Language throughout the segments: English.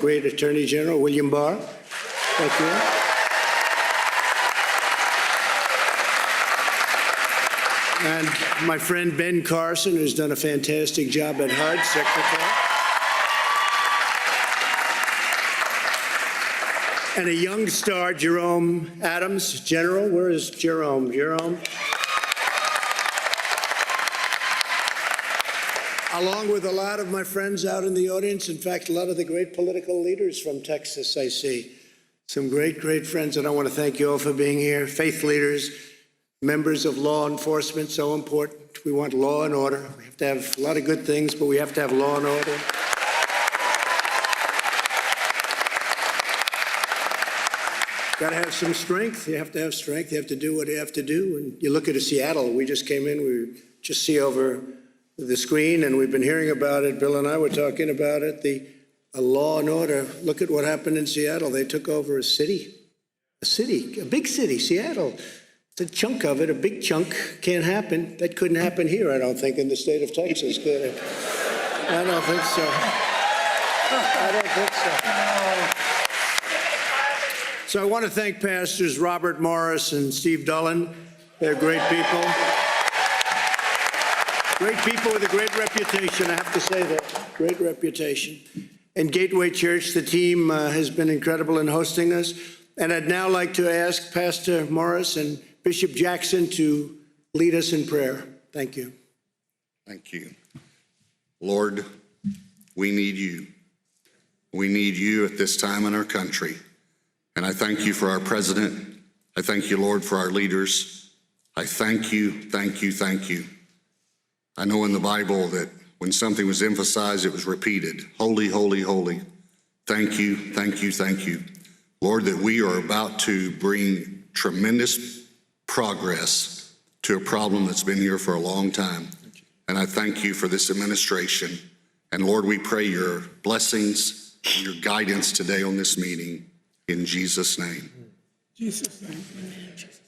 great Attorney General, William Barr. Thank you. And my friend Ben Carson, who's done a fantastic job at HUD, Secretary. And a young star, Jerome Adams, General. Where is Jerome? Jerome? Along with a lot of my friends out in the audience. In fact, a lot of the great political leaders from Texas, I see. Some great, great friends, and I want to thank you all for being here. Faith leaders, members of law enforcement, so important. We want law and order. We have to have a lot of good things, but we have to have law and order. Got to have some strength. You have to have strength. You have to do what you have to do. And you look at Seattle. We just came in. We just see over the screen, and we've been hearing about it. Bill and I were talking about it. The law and order. Look at what happened in Seattle. They took over a city, a big city, Seattle. It's a chunk of it, a big chunk. Can't happen. That couldn't happen here, I don't think, in the state of Texas, could it? I don't think so. I don't think so. So I want to thank Pastors Robert Morris and Steve Dullen. They're great people. Great people with a great reputation, I have to say that. Great reputation. And Gateway Church, the team has been incredible in hosting us. And I'd now like to ask Pastor Morris and Bishop Jackson to lead us in prayer. Thank you. Thank you. Lord, we need you. We need you at this time in our country. And I thank you for our president. I thank you, Lord, for our leaders. I thank you, thank you, thank you. I know in the Bible that when something was emphasized, it was repeated. Holy, holy, holy. Thank you, thank you, thank you. Lord, that we are about to bring tremendous progress to a problem that's been here for a long time. And I thank you for this administration. And Lord, we pray your blessings, your guidance today on this meeting. In Jesus' name. Jesus' name.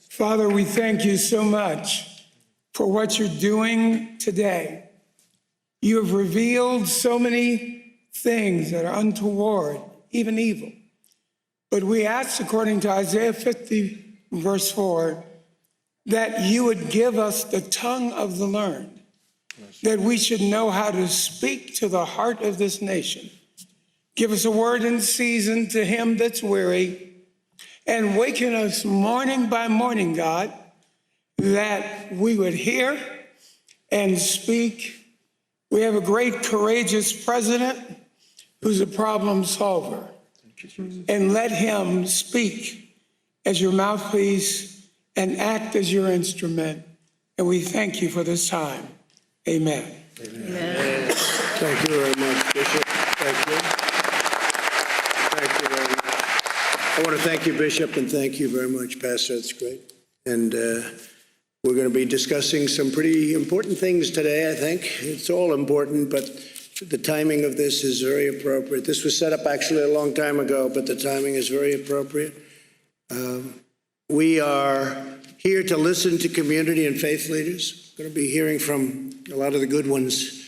Father, we thank you so much for what you're doing today. You have revealed so many things that are untoward, even evil. But we ask, according to Isaiah 50, verse 4, that you would give us the tongue of the learned, that we should know how to speak to the heart of this nation. Give us a word in season to him that's weary, and waken us morning by morning, God, that we would hear and speak. We have a great, courageous president who's a problem solver. And let him speak as your mouthpiece and act as your instrument. And we thank you for this time. Amen. Amen. Thank you very much, Bishop. Thank you. Thank you very much. I want to thank you, Bishop, and thank you very much, Pastor. That's great. And we're going to be discussing some pretty important things today, I think. It's all important, but the timing of this is very appropriate. This was set up actually a long time ago, but the timing is very appropriate. We are here to listen to community and faith leaders. We're going to be hearing from a lot of the good ones,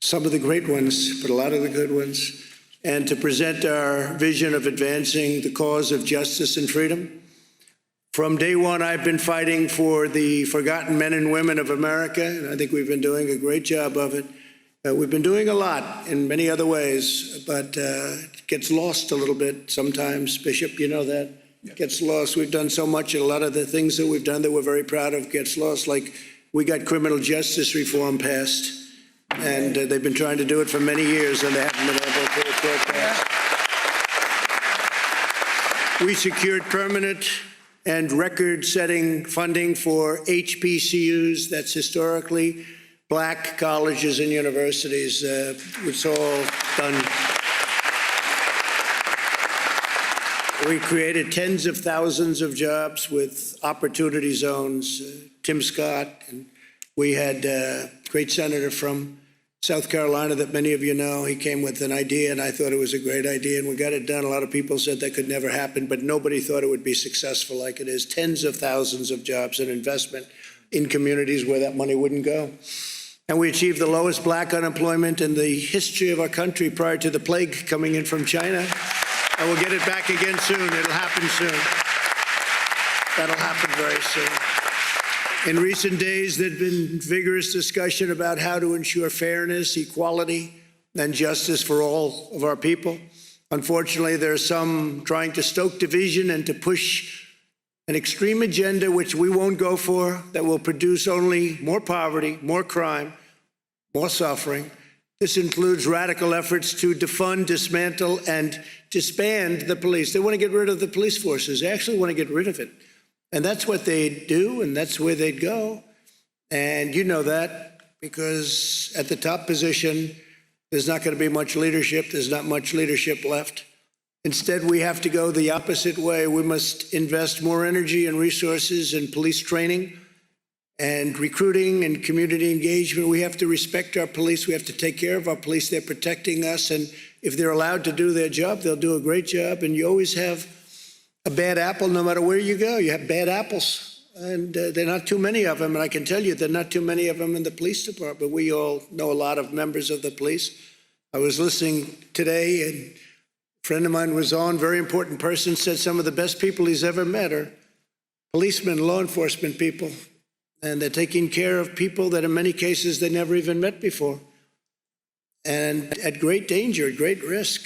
some of the great ones, but a lot of the good ones, and to present our vision of advancing the cause of justice and freedom. From day one, I've been fighting for the forgotten men and women of America, and I think we've been doing a great job of it. We've been doing a lot in many other ways, but it gets lost a little bit sometimes. Bishop, you know that. It gets lost. We've done so much, and a lot of the things that we've done that we're very proud of gets lost. Like we got criminal justice reform passed, and they've been trying to do it for many years, and they haven't been able to get it passed. We secured permanent and record-setting funding for HBCUs, that's historically Black colleges and universities. It's all done. We created tens of thousands of jobs with opportunity zones. Tim Scott, and we had a great senator from South Carolina that many of you know. He came with an idea, and I thought it was a great idea, and we got it done. A lot of people said that could never happen, but nobody thought it would be successful like it is. Tens of thousands of jobs and investment in communities where that money wouldn't go. And we achieved the lowest black unemployment in the history of our country prior to the plague coming in from China. And we'll get it back again soon. It'll happen soon. That'll happen very soon. In recent days, there's been vigorous discussion about how to ensure fairness, equality, and justice for all of our people. Unfortunately, there are some trying to stoke division and to push an extreme agenda which we won't go for, that will produce only more poverty, more crime, more suffering. This includes radical efforts to defund, dismantle, and disband the police. They want to get rid of the police forces. They actually want to get rid of it. And that's what they'd do, and that's where they'd go. And you know that because at the top position, there's not going to be much leadership. There's not much leadership left. Instead, we have to go the opposite way. We must invest more energy and resources in police training and recruiting and community engagement. We have to respect our police. We have to take care of our police. They're protecting us. And if they're allowed to do their job, they'll do a great job. And you always have a bad apple no matter where you go. You have bad apples. And there are not too many of them. And I can tell you there are not too many of them in the police department. We all know a lot of members of the police. I was listening today, and a friend of mine was on, very important person, said some of the best people he's ever met are policemen, law enforcement people. And they're taking care of people that in many cases they never even met before. And at great danger, at great risk.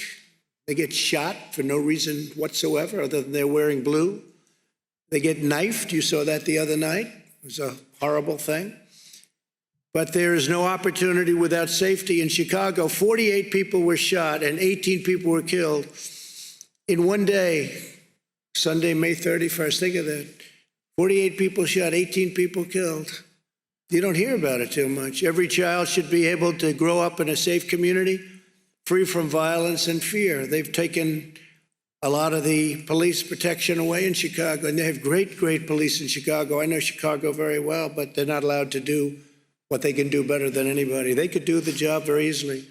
They get shot for no reason whatsoever other than they're wearing blue. They get knifed. You saw that the other night. It was a horrible thing. But there is no opportunity without safety. In Chicago, 48 people were shot and 18 people were killed in one day, Sunday, May 31st. Think of that. 48 people shot, 18 people killed. You don't hear about it too much. Every child should be able to grow up in a safe community, free from violence and fear. They've taken a lot of the police protection away in Chicago, and they have great, great police in Chicago. I know Chicago very well, but they're not allowed to do what they can do better than anybody. They could do the job very easily.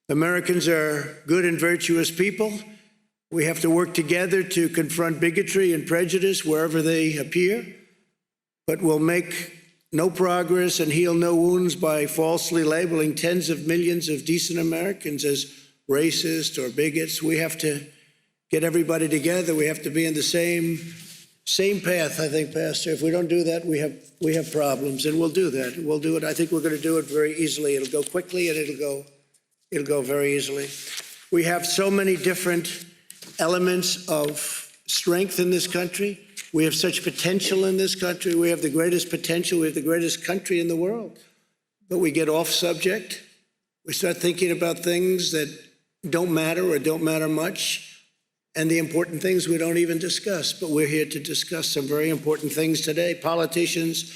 Americans are good and virtuous people. We have to work together to confront bigotry and prejudice wherever they appear, but we'll make no progress and heal no wounds by falsely labeling tens of millions of decent Americans as racist or bigots. We have to get everybody together. We have to be in the same path, I think, Pastor. If we don't do that, we have problems, and we'll do that. We'll do it. I think we're going to do it very easily. It'll go quickly, and it'll go very easily. We have so many different elements of strength in this country. We have such potential in this country. We have the greatest potential. We have the greatest country in the world. But we get off subject. We start thinking about things that don't matter or don't matter much. And the important things we don't even discuss. But we're here to discuss some very important things today. Politicians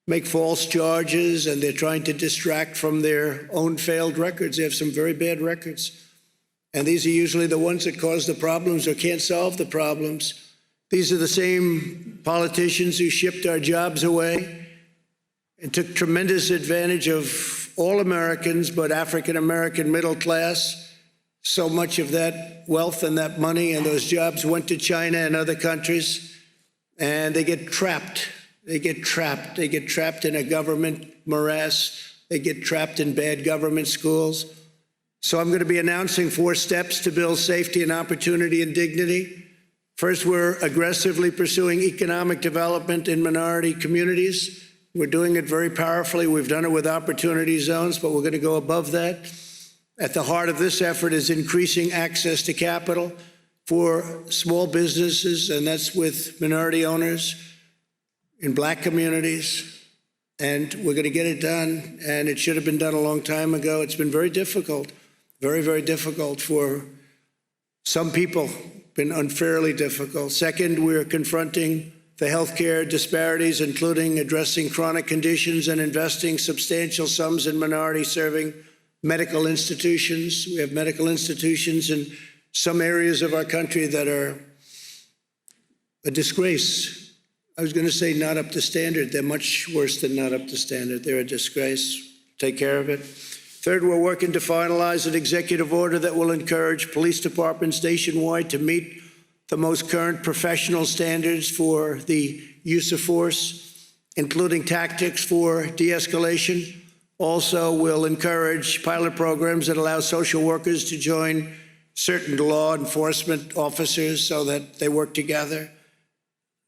make false charges, and they're trying to distract from their own failed records. They have some very bad records. And these are usually the ones that cause the problems or can't solve the problems. These are the same politicians who shipped our jobs away and took tremendous advantage of all Americans, but African-American middle class. So much of that wealth and that money and those jobs went to China and other countries, and they get trapped. They get trapped. They get trapped in a government morass. They get trapped in bad government schools. So I'm going to be announcing 4 steps to build safety and opportunity and dignity. First, we're aggressively pursuing economic development in minority communities. We're doing it very powerfully. We've done it with opportunity zones, but we're going to go above that. At the heart of this effort is increasing access to capital for small businesses, and that's with minority owners in Black communities. And we're going to get it done, and it should have been done a long time ago. It's been very difficult, very, very difficult for some people, been unfairly difficult. Second, we're confronting the healthcare disparities, including addressing chronic conditions and investing substantial sums in minority-serving medical institutions. We have medical institutions in some areas of our country that are a disgrace. I was going to say not up to standard. They're much worse than not up to standard. They're a disgrace. Take care of it. Third, we're working to finalize an executive order that will encourage police departments nationwide to meet the most current professional standards for the use of force, including tactics for de-escalation, Also, we'll encourage pilot programs that allow social workers to join certain law enforcement officers so that they work together.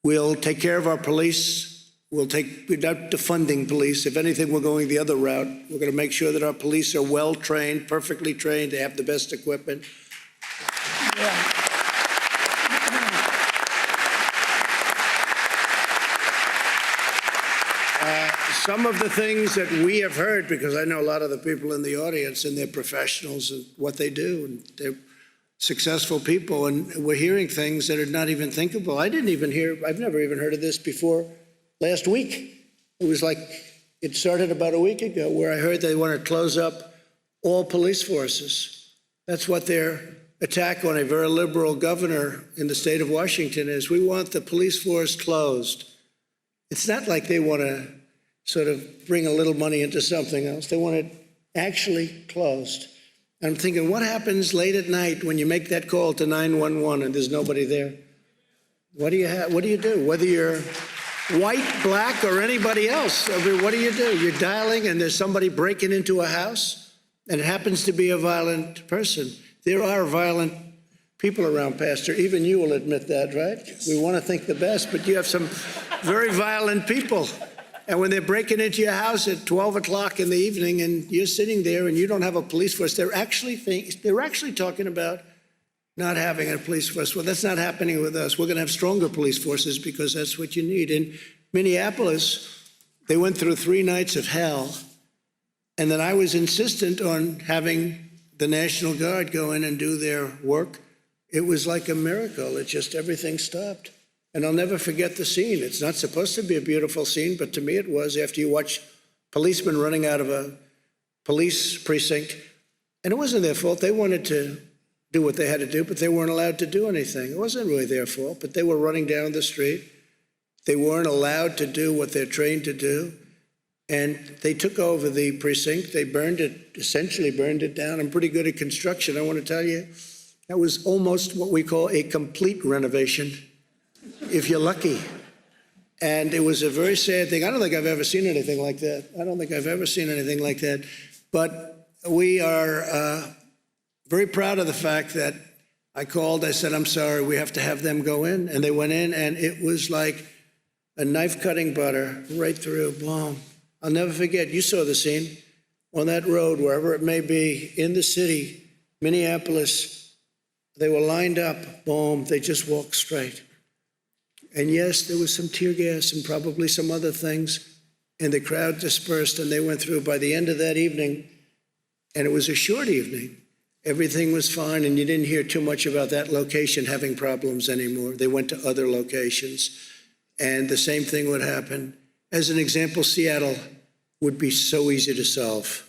We'll take care of our police. We're not defunding police. If anything, we're going the other route. We're going to make sure that our police are well trained, perfectly trained. They have the best equipment. Yeah. Some of the things that we have heard, because I know a lot of the people in the audience and they're professionals and what they do, and they're successful people, and we're hearing things that are not even thinkable. I've never even heard of this before last week. It was like, it started about a week ago where I heard they want to close up all police forces. That's what their attack on a very liberal governor in the state of Washington is. We want the police force closed. It's not like they want to sort of bring a little money into something else. They want it actually closed. I'm thinking, what happens late at night when you make that call to 911 and there's nobody there? What do you do? Whether you're white, black, or anybody else, I mean, what do? You're dialing and there's somebody breaking into a house and it happens to be a violent person. There are violent people around, Pastor. Even you will admit that, right? Yes. We want to think the best, but you have some very violent people. And when they're breaking into your house at 12 o'clock in the evening and you're sitting there and you don't have a police force, they're actually talking about not having a police force. Well, that's not happening with us. We're going to have stronger police forces because that's what you need. In Minneapolis, they went through 3 nights of hell. And then I was insistent on having the National Guard go in and do their work. It was like a miracle. It just, everything stopped. And I'll never forget the scene. It's not supposed to be a beautiful scene, but to me it was, after you watch policemen running out of a police precinct. And it wasn't their fault. They wanted to do what they had to do, but they weren't allowed to do anything. It wasn't really their fault, but they were running down the street. They weren't allowed to do what they're trained to do. And they took over the precinct. They essentially burned it down. I'm pretty good at construction. I want to tell you, that was almost what we call a complete renovation, if you're lucky. And it was a very sad thing. I don't think I've ever seen anything like that. I don't think I've ever seen anything like that. But we are very proud of the fact that I called, I said, I'm sorry, we have to have them go in. And they went in, and it was like a knife cutting butter right through, boom. I'll never forget, you saw the scene on that road, wherever it may be, in the city, Minneapolis. They were lined up, boom, they just walked straight. And yes, there was some tear gas and probably some other things, and the crowd dispersed and they went through. By the end of that evening, and it was a short evening, everything was fine, and you didn't hear too much about that location having problems anymore. They went to other locations, and the same thing would happen. As an example, Seattle would be so easy to solve.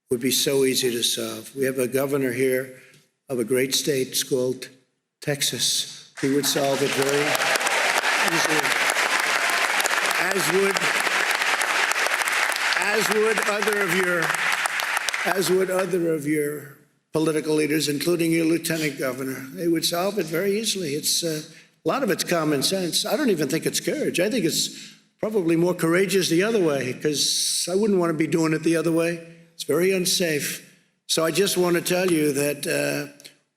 Would be so easy to solve. We have a governor here of a great state. It's called Texas. He would solve it very easily, as would other of your political leaders, including your lieutenant governor. They would solve it very easily. It's a lot of it's common sense. I don't even think it's courage. I think it's probably more courageous the other way, because I wouldn't want to be doing it the other way. It's very unsafe. So I just want to tell you that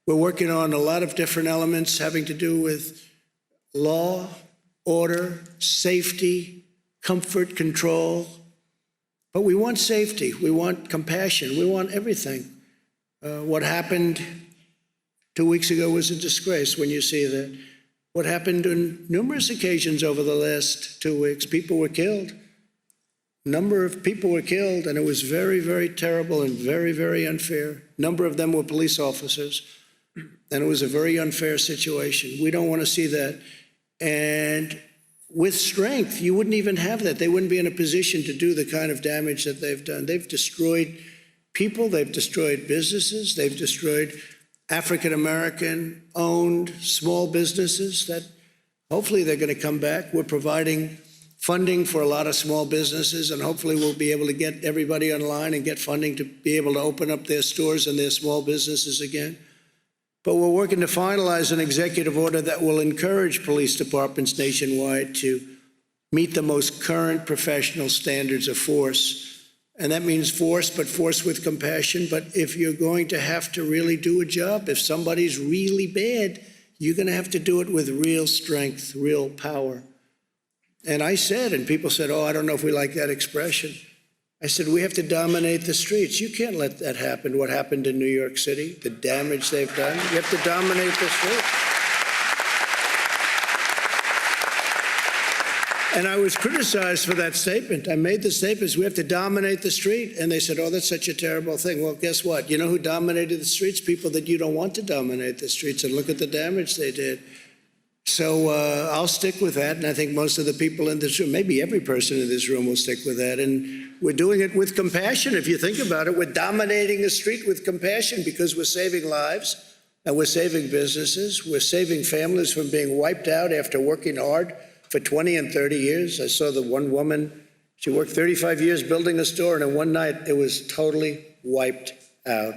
we're working on a lot of different elements having to do with law, order, safety, comfort, control. But we want safety. We want compassion. We want everything. What happened 2 weeks ago was a disgrace when you see that. What happened on numerous occasions over the last 2 weeks, people were killed. A number of people were killed, and it was very, very terrible and very, very unfair. A number of them were police officers. And it was a very unfair situation. We don't want to see that. And with strength, you wouldn't even have that. They wouldn't be in a position to do the kind of damage that they've done. They've destroyed people. They've destroyed businesses. They've destroyed African-American owned small businesses that hopefully they're going to come back. We're providing funding for a lot of small businesses, and hopefully we'll be able to get everybody online and get funding to be able to open up their stores and their small businesses again. But we're working to finalize an executive order that will encourage police departments nationwide to meet the most current professional standards of force And that means force, but force with compassion. But if you're going to have to really do a job, if somebody's really bad, you're going to have to do it with real strength, real power. And I said, and people said, oh, I don't know if we like that expression. I said, we have to dominate the streets. You can't let that happen, what happened in New York City, the damage they've done. You have to dominate the streets. And I was criticized for that statement. I made the statements, we have to dominate the street. And they said, oh, that's such a terrible thing. Well, guess what? You know who dominated the streets? People that you don't want to dominate the streets. And look at the damage they did. So I'll stick with that. And I think most of the people in this room, maybe every person in this room will stick with that. And we're doing it with compassion. If you think about it, we're dominating the street with compassion because we're saving lives and we're saving businesses. We're saving families from being wiped out after working hard for 20 and 30 years. I saw the one woman, she worked 35 years building a store, and in one night it was totally wiped out.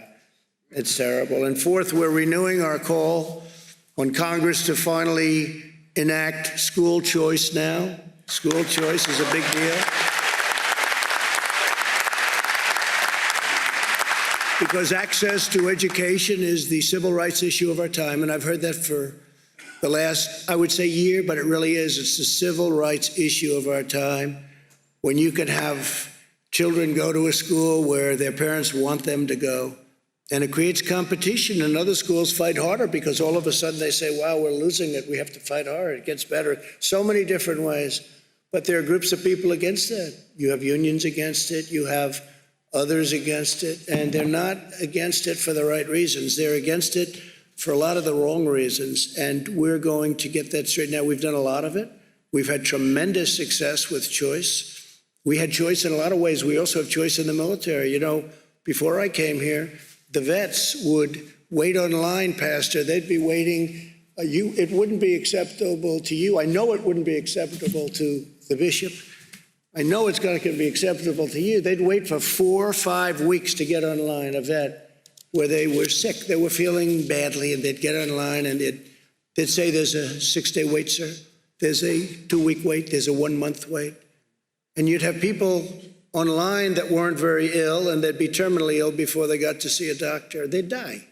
It's terrible. And fourth, we're renewing our call on Congress to finally enact school choice now. School choice is a big deal. Because access to education is the civil rights issue of our time, and I've heard that for the last, I would say, year, but it really is. It's the civil rights issue of our time. When you can have children go to a school where their parents want them to go, and it creates competition, and other schools fight harder because all of a sudden they say, wow, we're losing it. We have to fight hard. It gets better. So many different ways. But there are groups of people against that. You have unions against it. You have others against it. And they're not against it for the right reasons. They're against it for a lot of the wrong reasons, and we're going to get that straight. Now, we've done a lot of it. We've had tremendous success with choice. We had choice in a lot of ways. We also have choice in the military. You know, before I came here, the vets would wait online, Pastor. They'd be waiting. It wouldn't be acceptable to you. I know it wouldn't be acceptable to the bishop. I know it's going to be acceptable to you. They'd wait for 4 or 5 weeks to get online, a vet, where they were sick, they were feeling badly, and they'd get online and they'd say, there's a 6-day wait, sir. There's a 2-week wait. There's a 1-month wait. And you'd have people online that weren't very ill, and they'd be terminally ill before they got to see a doctor. They'd die.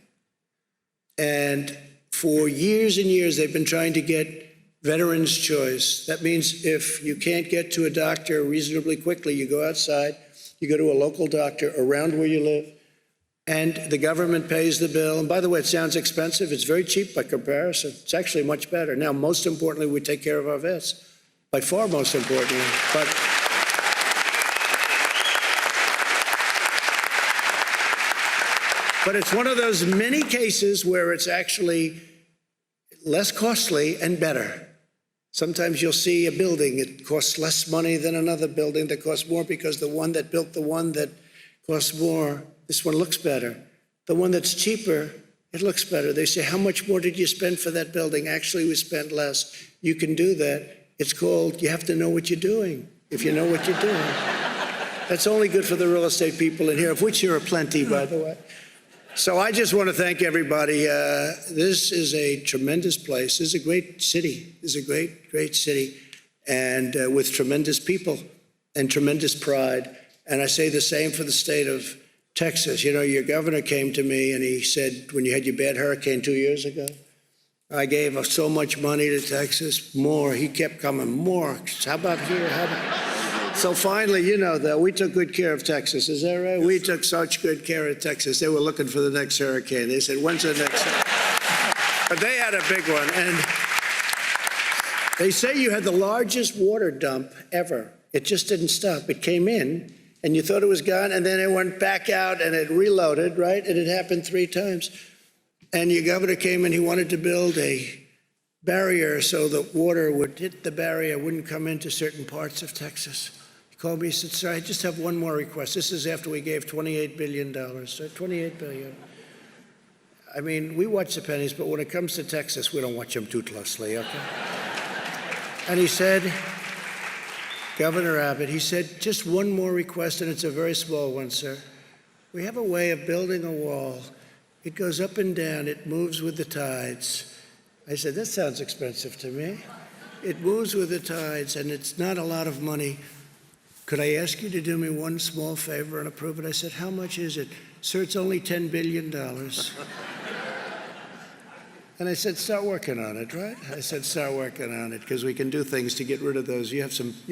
And for years and years, they've been trying to get veterans' choice. That means if you can't get to a doctor reasonably quickly, you go outside, you go to a local doctor around where you live, and the government pays the bill. And by the way, it sounds expensive. It's very cheap by comparison. It's actually much better. Now, most importantly, we take care of our vets. By far most importantly. But it's one of those many cases where it's actually less costly and better. Sometimes you'll see a building, it costs less money than another building that costs more because the one that built the one that costs more, this one looks better. The one that's cheaper, it looks better. They say, how much more did you spend for that building? Actually, we spent less. You can do that. It's called, you have to know what you're doing, if you know what you're doing. That's only good for the real estate people in here, of which there are plenty, by the way. So I just want to thank everybody. This is a tremendous place. This is a great city. This is a great, great city, and with tremendous people and tremendous pride. And I say the same for the state of Texas. You know, your governor came to me and he said, when you had your bad hurricane 2 years ago, I gave so much money to Texas, more. He kept coming, more. How about here? How about? So finally, you know, though, we took good care of Texas. Is that right? We took such good care of Texas. They were looking for the next hurricane. They said, when's the next hurricane? But they had a big one. And they say you had the largest water dump ever. It just didn't stop. It came in, and you thought it was gone, and then it went back out, and it reloaded, right? And it happened 3 times. And your governor came and he wanted to build a barrier so the water would hit the barrier, wouldn't come into certain parts of Texas. He called me, he said, sir, I just have one more request. This is after we gave $28 billion, so $28 billion. I mean, we watch the pennies, but when it comes to Texas, we don't watch them too closely, okay? And he said, Governor Abbott, he said, just one more request, and it's a very small one, sir. We have a way of building a wall. It goes up and down. It moves with the tides. I said, that sounds expensive to me. It moves with the tides, and it's not a lot of money. could I ask you to do me one small favor and approve it? I said, how much is it? Sir, it's only $10 billion. And I said, start working on it, right? I said, start working on it, because we can do things to get rid of those. You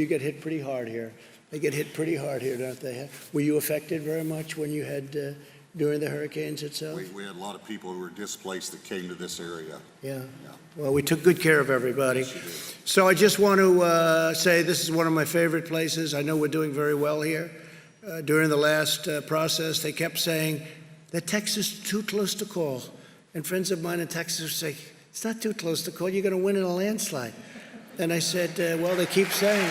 get hit pretty hard here. They get hit pretty hard here, don't they? Were you affected very much when you had, during the hurricanes itself? We had a lot of people who were displaced that came to this area. Yeah. Well, we took good care of everybody. So I just want to say this is one of my favorite places. I know we're doing very well here. During the last process, they kept saying that Texas is too close to call. And friends of mine in Texas say, it's not too close to call. You're going to win in a landslide. And I said, well, they keep saying.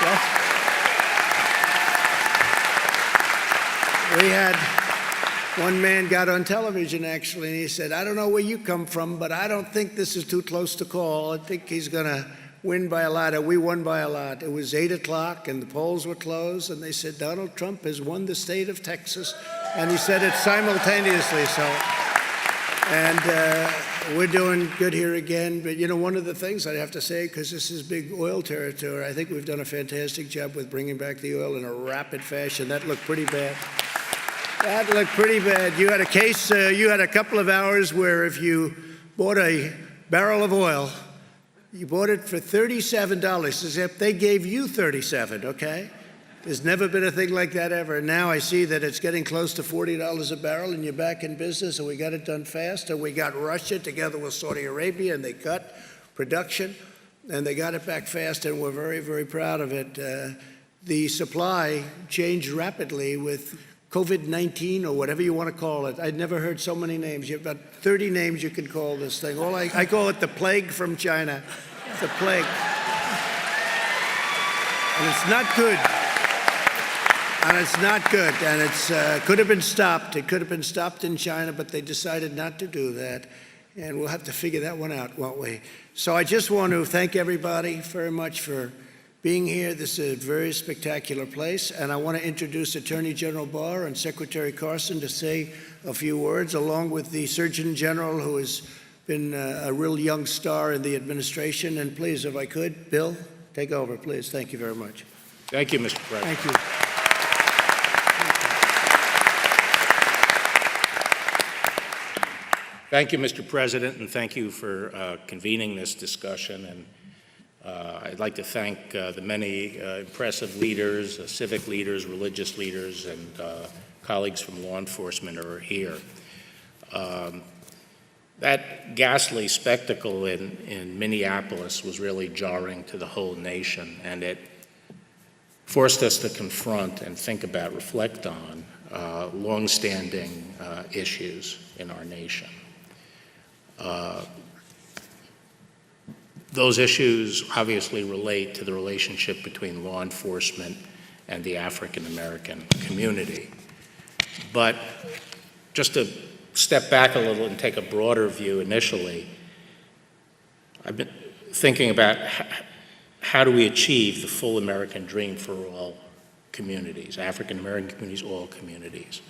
Yeah. We had one man got on television, actually, and he said, I don't know where you come from, but I don't think this is too close to call. I think he's going to win by a lot. And we won by a lot. It was 8 o'clock, and the polls were closed, and they said, Donald Trump has won the state of Texas. And he said it simultaneously, so. And we're doing good here again. But, you know, one of the things I have to say, because this is big oil territory, I think we've done a fantastic job with bringing back the oil in a rapid fashion. That looked pretty bad. That looked pretty bad. You had a case, you had a couple of hours where if you bought a barrel of oil, you bought it for $37, as if they gave you $37, okay? There's never been a thing like that ever. And now I see that it's getting close to $40 a barrel, and you're back in business, and we got it done fast, and we got Russia together with Saudi Arabia, and they cut production, and they got it back fast, and we're very, very proud of it. The supply changed rapidly with COVID-19 or whatever you want to call it. I'd never heard so many names. You have about 30 names you can call this thing. I call it the plague from China. It's a plague. And it's not good. And it's not good. And it's could have been stopped. It could have been stopped in China, but they decided not to do that. And we'll have to figure that one out, won't we? So I just want to thank everybody very much for being here. This is a very spectacular place, and I want to introduce Attorney General Barr and Secretary Carson to say a few words, along with the Surgeon General, who has been a real young star in the administration. And please, if I could, Bill, take over, please. Thank you very much. Thank you, Mr. President. Thank you. Thank you, Mr. President, and thank you for convening this discussion. And I'd like to thank the many impressive leaders, civic leaders, religious leaders, and colleagues from law enforcement who are here. That ghastly spectacle in Minneapolis was really jarring to the whole nation, and it forced us to confront and think about, reflect on longstanding issues in our nation. Those issues obviously relate to the relationship between law enforcement and the African American community. But just to step back a little and take a broader view initially, I've been thinking about how do we achieve the full American dream for all communities, African American communities, all communities.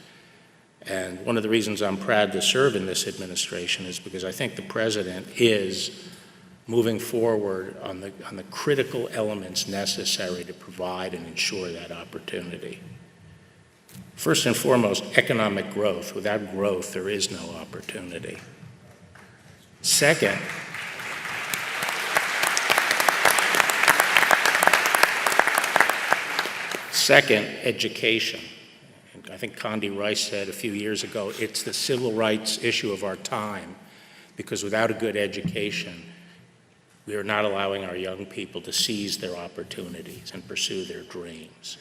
And one of the reasons I'm proud to serve in this administration is because I think the President is moving forward on the critical elements necessary to provide and ensure that opportunity. First and foremost, economic growth. Without growth, there is no opportunity. Second, education. I think Condi Rice said a few years ago, it's the civil rights issue of our time, because without a good education, we are not allowing our young people to seize their opportunities and pursue their dreams.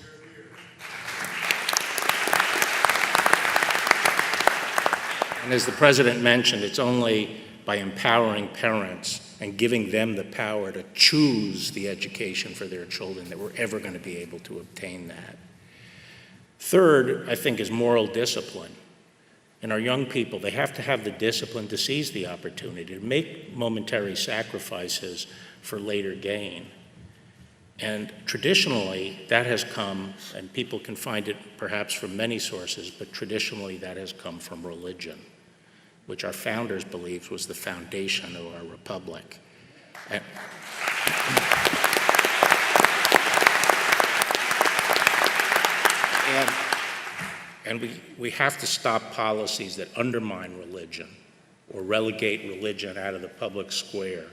And as the President mentioned, it's only by empowering parents and giving them the power to choose the education for their children that we're ever going to be able to obtain that. Third, I think, is moral discipline. And our young people, they have to have the discipline to seize the opportunity, to make momentary sacrifices for later gain. And traditionally, that has come, and people can find it perhaps from many sources, but traditionally that has come from religion, which our founders believed was the foundation of our republic. And we have to stop policies that undermine religion or relegate religion out of the public square.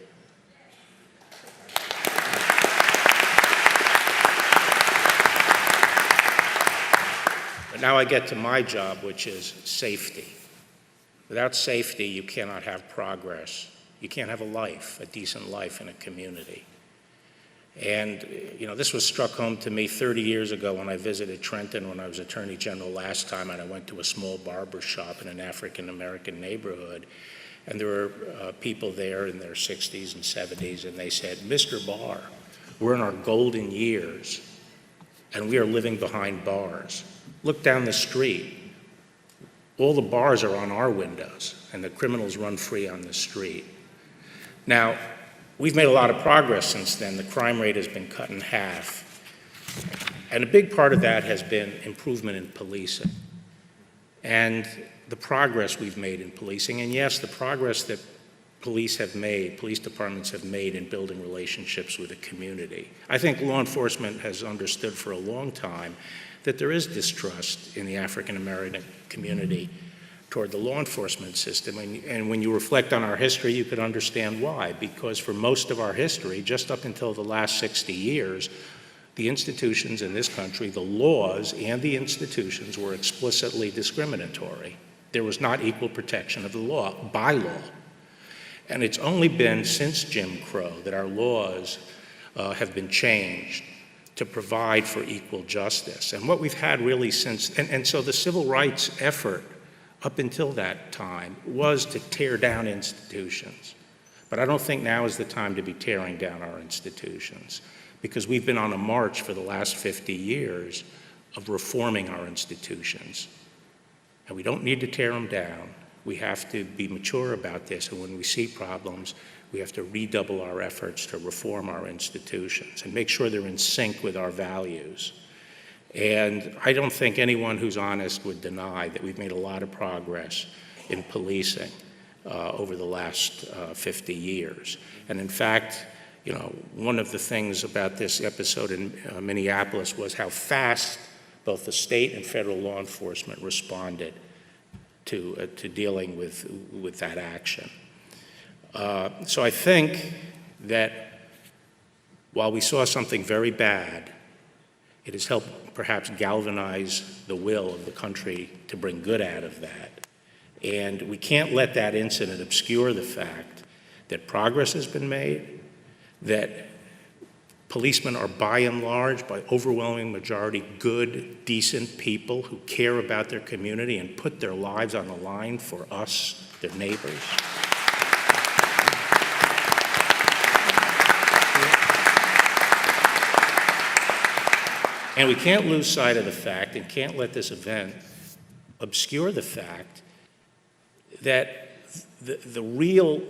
But now I get to my job, which is safety. Without safety, you cannot have progress. You can't have a life, a decent life in a community. And, you know, this was struck home to me 30 years ago when I visited Trenton when I was Attorney General last time, and I went to a small barber shop in an African-American neighborhood. And there were people there in their 60s and 70s, and they said, "Mr. Barr, we're in our golden years, and we are living behind bars. Look down the street. All the bars are on our windows, and the criminals run free on the street." Now, we've made a lot of progress since then. The crime rate has been cut in half. And a big part of that has been improvement in policing and the progress we've made in policing. And yes, the progress that police departments have made in building relationships with the community. I think law enforcement has understood for a long time that there is distrust in the African American community toward the law enforcement system. And when you reflect on our history, you could understand why. Because for most of our history, just up until the last 60 years, the institutions in this country, the laws and the institutions were explicitly discriminatory. There was not equal protection of the law, by law. And it's only been since Jim Crow that our laws have been changed to provide for equal justice. And what we've had really since, and so the civil rights effort up until that time was to tear down institutions. But I don't think now is the time to be tearing down our institutions, because we've been on a march for the last 50 years of reforming our institutions. And we don't need to tear them down. We have to be mature about this, and when we see problems, we have to redouble our efforts to reform our institutions and make sure they're in sync with our values. And I don't think anyone who's honest would deny that we've made a lot of progress in policing over the last 50 years. And in fact, you know, one of the things about this episode in Minneapolis was how fast both the state and federal law enforcement responded to dealing with that action. So I think that while we saw something very bad, it has helped perhaps galvanize the will of the country to bring good out of that. And we can't let that incident obscure the fact that progress has been made, that policemen are by and large, by overwhelming majority, good, decent people who care about their community and put their lives on the line for us, their neighbors. And we can't lose sight of the fact and can't let this event obscure the fact that the real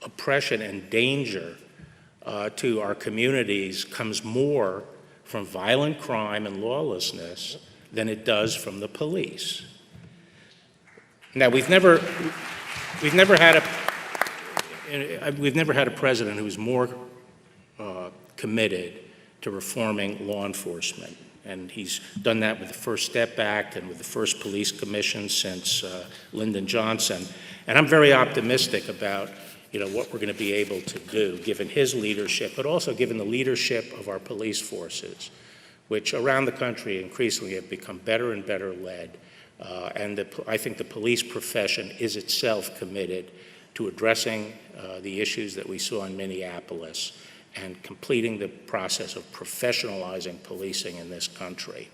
oppression and danger to our communities comes more from violent crime and lawlessness than it does from the police. Now, we've never had a president who's more committed to reforming law enforcement. And he's done that with the First Step Act and with the first police commission since Lyndon Johnson. And I'm very optimistic about, you know, what we're going to be able to do, given his leadership, but also given the leadership of our police forces, which around the country increasingly have become better and better led. And I think the police profession is itself committed to addressing the issues that we saw in Minneapolis and completing the process of professionalizing policing in this country.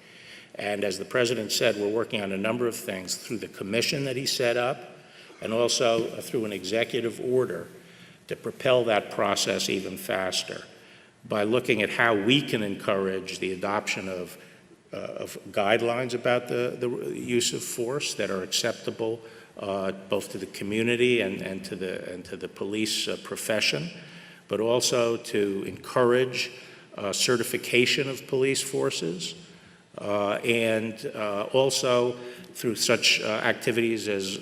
And as the president said, we're working on a number of things through the commission that he set up and also through an executive order to propel that process even faster by looking at how we can encourage the adoption of guidelines about the use of force that are acceptable both to the community and to the police profession, but also to encourage certification of police forces, and also through such activities as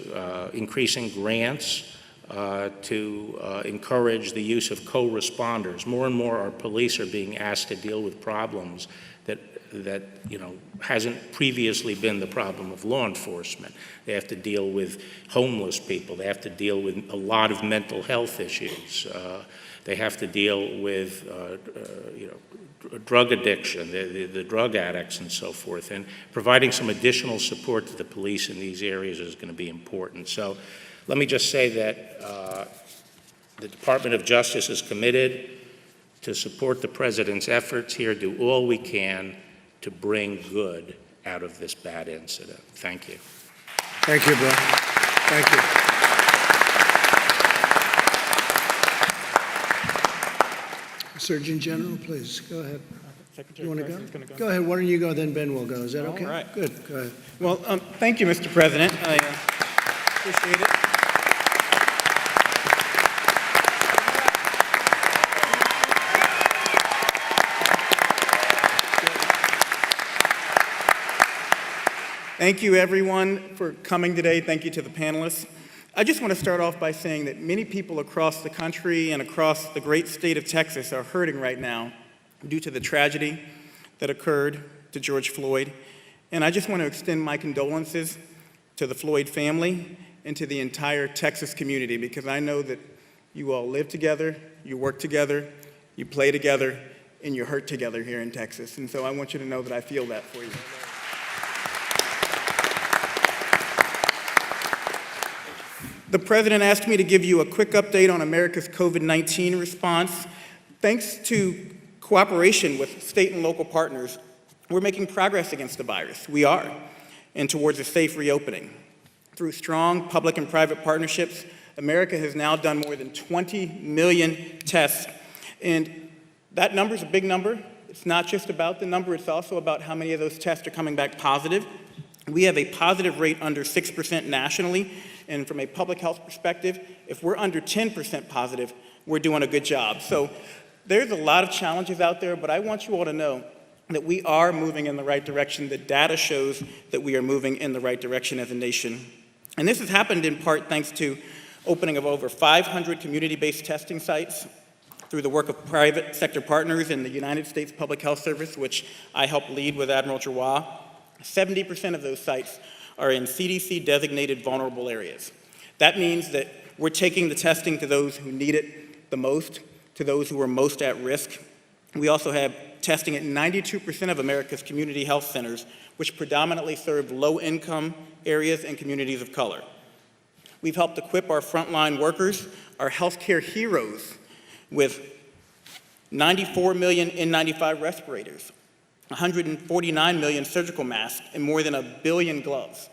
increasing grants to encourage the use of co-responders. More and more our police are being asked to deal with problems that, hasn't previously been the problem of law enforcement. They have to deal with homeless people. They have to deal with a lot of mental health issues. They have to deal with, drug addiction, the drug addicts and so forth. And providing some additional support to the police in these areas is going to be important. So let me just say that the Department of Justice is committed to support the President's efforts here, do all we can to bring good out of this bad incident. Thank you. Thank you, Brian. Thank you. Surgeon General, please, go ahead. Secretary You want to Carson's gonna go? Go ahead, why don't you go, then Ben will go. Is that okay? All right. Good, go ahead. Well, thank you, Mr. President. I appreciate it. Thank you, everyone, for coming today. Thank you to the panelists. I just want to start off by saying that many people across the country and across the great state of Texas are hurting right now due to the tragedy that occurred to George Floyd. And I just want to extend my condolences to the Floyd family and to the entire Texas community, because I know that you all live together, you work together, you play together, and you hurt together here in Texas. And so I want you to know that I feel that for you. The President asked me to give you a quick update on America's COVID-19 response. Thanks to cooperation with state and local partners, we're making progress against the virus. We are, and towards a safe reopening. Through strong public and private partnerships, America has now done more than 20 million tests. And that number is a big number. It's not just about the number, it's also about how many of those tests are coming back positive. We have a positive rate under 6% nationally. And from a public health perspective, if we're under 10% positive, we're doing a good job. So there's a lot of challenges out there, but I want you all to know that we are moving in the right direction. The data shows that we are moving in the right direction as a nation. And this has happened in part thanks to opening of over 500 community-based testing sites through the work of private sector partners in the United States Public Health Service, which I help lead with Admiral Giroir. 70% of those sites are in CDC-designated vulnerable areas. That means that we're taking the testing to those who need it the most, to those who are most at risk. We also have testing at 92% of America's community health centers, which predominantly serve low-income areas and communities of color. We've helped equip our frontline workers, our healthcare heroes, with 94 million N95 respirators, 149 million surgical masks, and more than 1 billion gloves.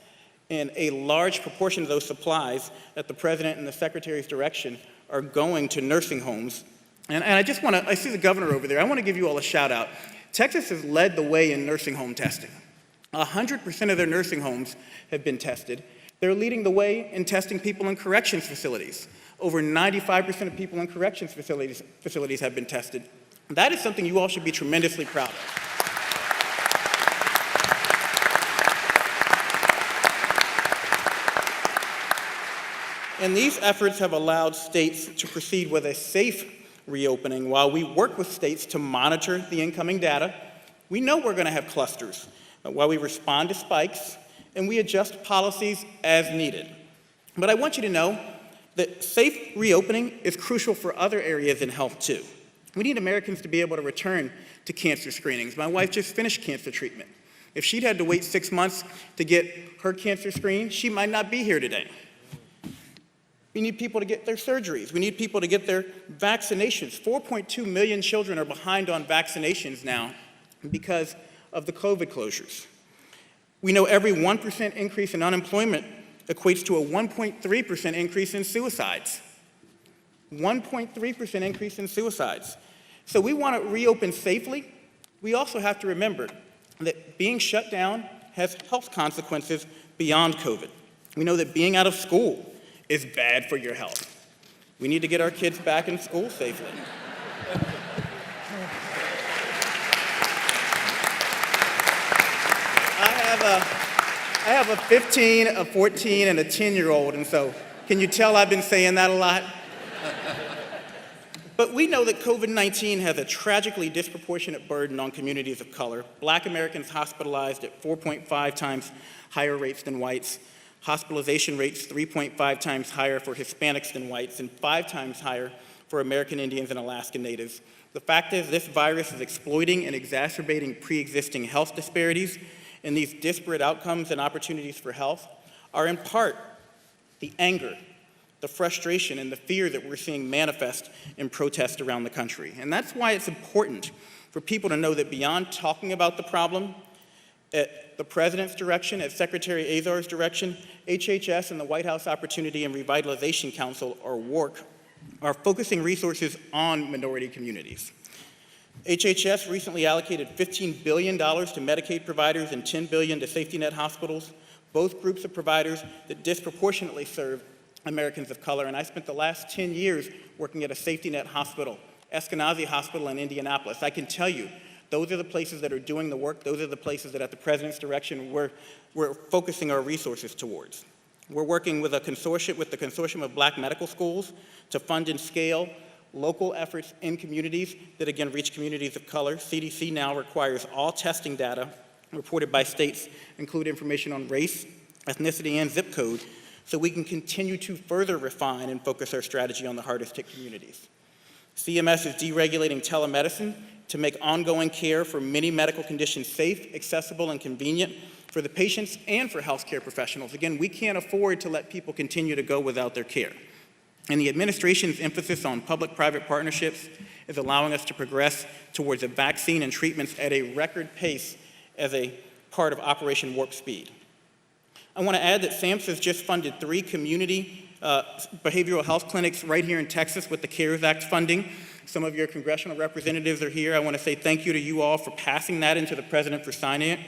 And a large proportion of those supplies at the President and the Secretary's direction are going to nursing homes. And I just want to, I see the governor over there, I want to give you all a shout out. Texas has led the way in nursing home testing. 100% of their nursing homes have been tested. They're leading the way in testing people in corrections facilities. Over 95% of people in corrections facilities have been tested. That is something you all should be tremendously proud of. And these efforts have allowed states to proceed with a safe reopening while we work with states to monitor the incoming data. We know we're going to have clusters while we respond to spikes and we adjust policies as needed. But I want you to know that safe reopening is crucial for other areas in health too. We need Americans to be able to return to cancer screenings. My wife just finished cancer treatment. If she'd had to wait 6 months to get her cancer screen, she might not be here today. We need people to get their surgeries. We need people to get their vaccinations. 4.2 million children are behind on vaccinations now because of the COVID closures. We know every 1% increase in unemployment equates to a 1.3% increase in suicides. 1.3% increase in suicides. So we want to reopen safely. We also have to remember that being shut down has health consequences beyond COVID. We know that being out of school is bad for your health. We need to get our kids back in school safely. I have a 15, a 14, and a 10-year-old, and so can you tell I've been saying that a lot? But we know that COVID-19 has a tragically disproportionate burden on communities of color. Black Americans hospitalized at 4.5 times higher rates than whites, hospitalization rates 3.5 times higher for Hispanics than whites, and 5 times higher for American Indians and Alaska Natives. The fact is, this virus is exploiting and exacerbating pre-existing health disparities, and these disparate outcomes and opportunities for health are in part the anger, the frustration, and the fear that we're seeing manifest in protests around the country. And that's why it's important for people to know that beyond talking about the problem, at the President's direction, at Secretary Azar's direction, HHS and the White House Opportunity and Revitalization Council, or WARC, are focusing resources on minority communities. HHS recently allocated $15 billion to Medicaid providers and $10 billion to safety net hospitals, both groups of providers that disproportionately serve Americans of color. And I spent the last 10 years working at a safety net hospital, Eskenazi Hospital in Indianapolis. I can tell you, those are the places that are doing the work. Those are the places that at the President's direction we're focusing our resources towards. We're working with the Consortium of Black Medical Schools to fund and scale local efforts in communities that, again, reach communities of color. CDC now requires all testing data reported by states include information on race, ethnicity, and zip code, so we can continue to further refine and focus our strategy on the hardest hit communities. CMS is deregulating telemedicine to make ongoing care for many medical conditions safe, accessible, and convenient for the patients and for healthcare professionals. Again, we can't afford to let people continue to go without their care. And the administration's emphasis on public-private partnerships is allowing us to progress towards a vaccine and treatments at a record pace as a part of Operation Warp Speed. I want to add that SAMHSA has just funded 3 community behavioral health clinics right here in Texas with the CARES Act funding. Some of your congressional representatives are here. I want to say thank you to you all for passing that into the President for signing it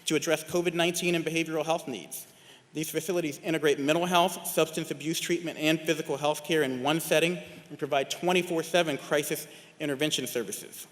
to address COVID-19 and behavioral health needs. These facilities integrate mental health, substance abuse treatment, and physical health care in one setting and provide 24/7 crisis intervention services.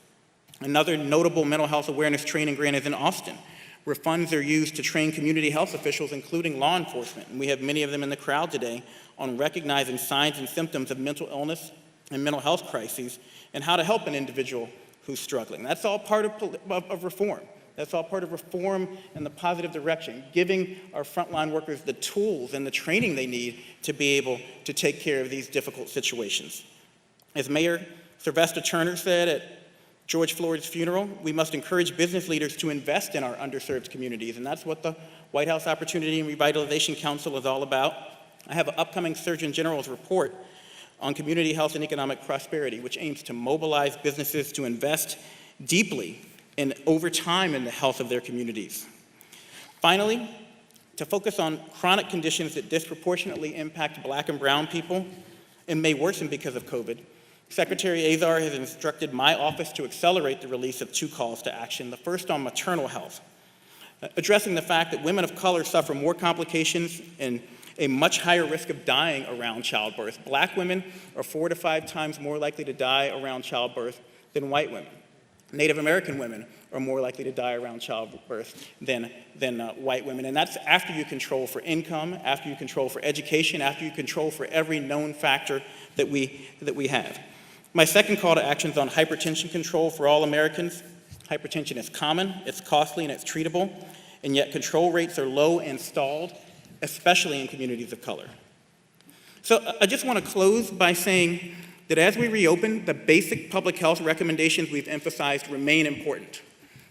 Another notable mental health awareness training grant is in Austin, where funds are used to train community health officials, including law enforcement, and we have many of them in the crowd today, on recognizing signs and symptoms of mental illness and mental health crises and how to help an individual who's struggling. That's all part of reform. That's all part of reform in the positive direction, giving our frontline workers the tools and the training they need to be able to take care of these difficult situations. As Mayor Sylvester Turner said at George Floyd's funeral, we must encourage business leaders to invest in our underserved communities, and that's what the White House Opportunity and Revitalization Council is all about. I have an upcoming Surgeon General's report on community health and economic prosperity, which aims to mobilize businesses to invest deeply and over time in the health of their communities. Finally, to focus on chronic conditions that disproportionately impact Black and brown people and may worsen because of COVID, Secretary Azar has instructed my office to accelerate the release of 2 calls to action. The first on maternal health, addressing the fact that women of color suffer more complications and a much higher risk of dying around childbirth. Black women are 4 to 5 times more likely to die around childbirth than white women. Native American women are more likely to die around childbirth than white women. And that's after you control for income, after you control for education, after you control for every known factor that we have. My second call to action is on hypertension control for all Americans. Hypertension is common, it's costly, and it's treatable, and yet control rates are low and stalled, especially in communities of color. So I just want to close by saying that as we reopen, the basic public health recommendations we've emphasized remain important.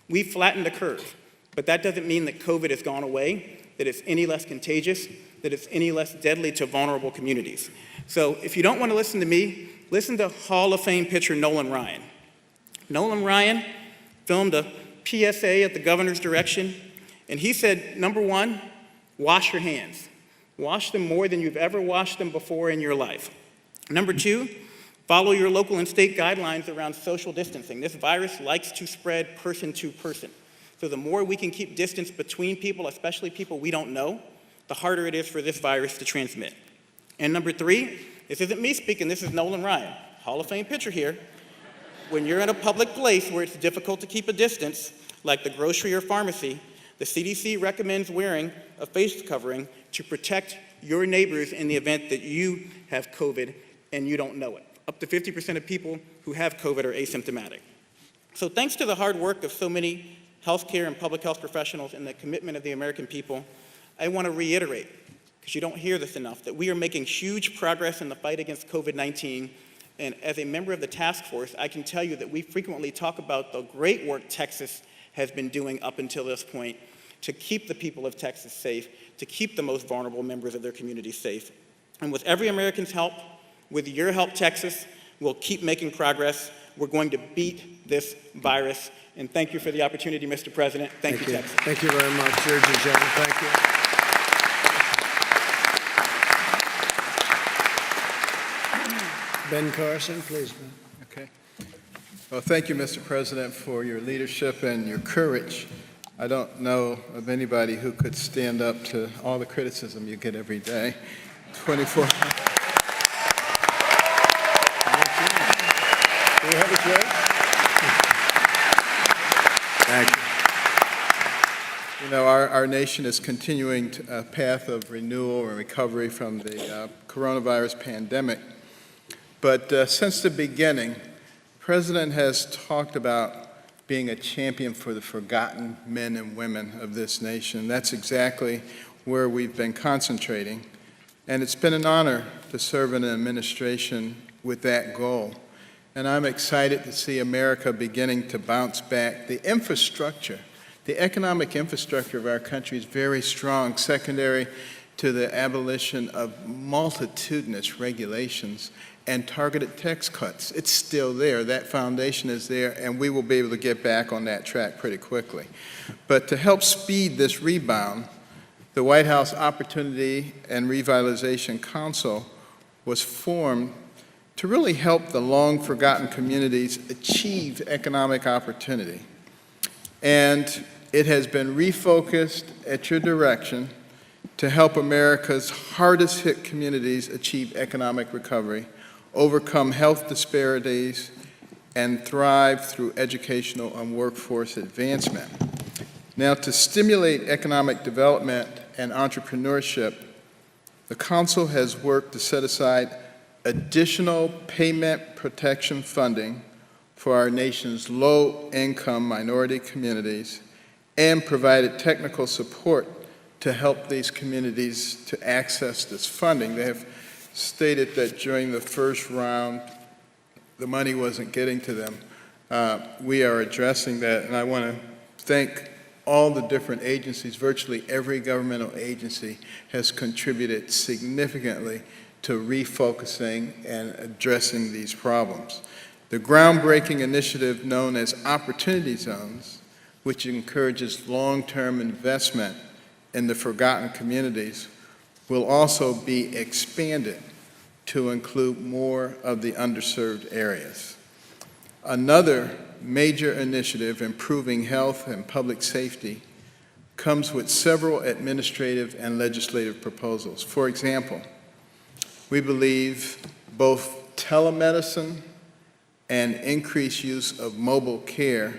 We've flattened the curve, but that doesn't mean that COVID has gone away, that it's any less contagious, that it's any less deadly to vulnerable communities. So if you don't want to listen to me, listen to Hall of Fame pitcher Nolan Ryan. Nolan Ryan filmed a PSA at the governor's direction, and he said, number 1, wash your hands. Wash them more than you've ever washed them before in your life. Number 2, follow your local and state guidelines around social distancing. This virus likes to spread person to person. So the more we can keep distance between people, especially people we don't know, the harder it is for this virus to transmit. And number 3, this isn't me speaking, this is Nolan Ryan, Hall of Fame pitcher here. When you're in a public place where it's difficult to keep a distance, like the grocery or pharmacy, the CDC recommends wearing a face covering to protect your neighbors in the event that you have COVID and you don't know it. up to 50% of people who have COVID are asymptomatic. So thanks to the hard work of so many healthcare and public health professionals and the commitment of the American people, I want to reiterate, because you don't hear this enough, that we are making huge progress in the fight against COVID-19. And as a member of the task force, I can tell you that we frequently talk about the great work Texas has been doing up until this point to keep the people of Texas safe, to keep the most vulnerable members of their community safe. And with every American's help, with your help, Texas, we'll keep making progress. We're going to beat this virus. And thank you for the opportunity, Mr. President. Thank you, Texas. Thank you very much, Surgeon General. Thank you. Ben Carson, please, Ben. Okay. Well, thank you, Mr. President, for your leadership and your courage. I don't know of anybody who could stand up to all the criticism you get every day. 24. Do you have a joke? Thank you. You know, our nation is continuing a path of renewal and recovery from the coronavirus pandemic. But since the beginning, the President has talked about being a champion for the forgotten men and women of this nation. That's exactly where we've been concentrating. And it's been an honor to serve in an administration with that goal. And I'm excited to see America beginning to bounce back. The infrastructure, the economic infrastructure of our country is very strong, secondary to the abolition of multitudinous regulations and targeted tax cuts. It's still there. That foundation is there, and we will be able to get back on that track pretty quickly. But to help speed this rebound, the White House Opportunity and Revitalization Council was formed to really help the long-forgotten communities achieve economic opportunity. And it has been refocused at your direction to help America's hardest-hit communities achieve economic recovery, overcome health disparities, and thrive through educational and workforce advancement. Now, to stimulate economic development and entrepreneurship, the Council has worked to set aside additional payment protection funding for our nation's low-income minority communities and provided technical support to help these communities to access this funding. They have stated that during the first round, the money wasn't getting to them. We are addressing that, and I want to thank all the different agencies. Virtually every governmental agency has contributed significantly to refocusing and addressing these problems. The groundbreaking initiative known as Opportunity Zones, which encourages long-term investment in the forgotten communities, will also be expanded to include more of the underserved areas. Another major initiative, improving health and public safety, comes with several administrative and legislative proposals. For example, we believe both telemedicine and increased use of mobile care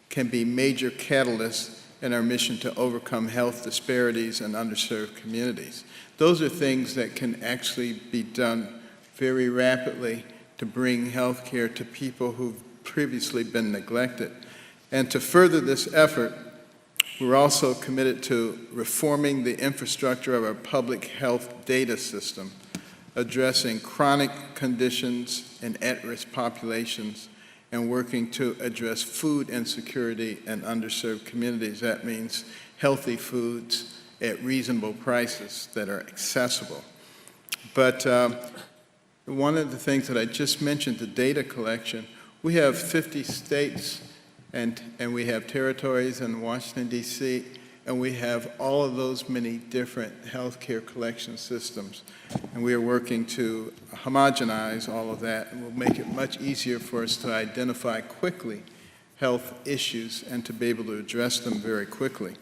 can be major catalysts in our mission to overcome health disparities in underserved communities. Those are things that can actually be done very rapidly to bring health care to people who've previously been neglected. And to further this effort, we're also committed to reforming the infrastructure of our public health data system, addressing chronic conditions in at-risk populations, and working to address food insecurity in underserved communities. That means healthy foods at reasonable prices that are accessible. But one of the things that I just mentioned, the data collection, we have 50 states and we have territories in Washington, D.C., and we have all of those many different healthcare collection systems. And we are working to homogenize all of that, and will make it much easier for us to identify quickly health issues and to be able to address them very quickly.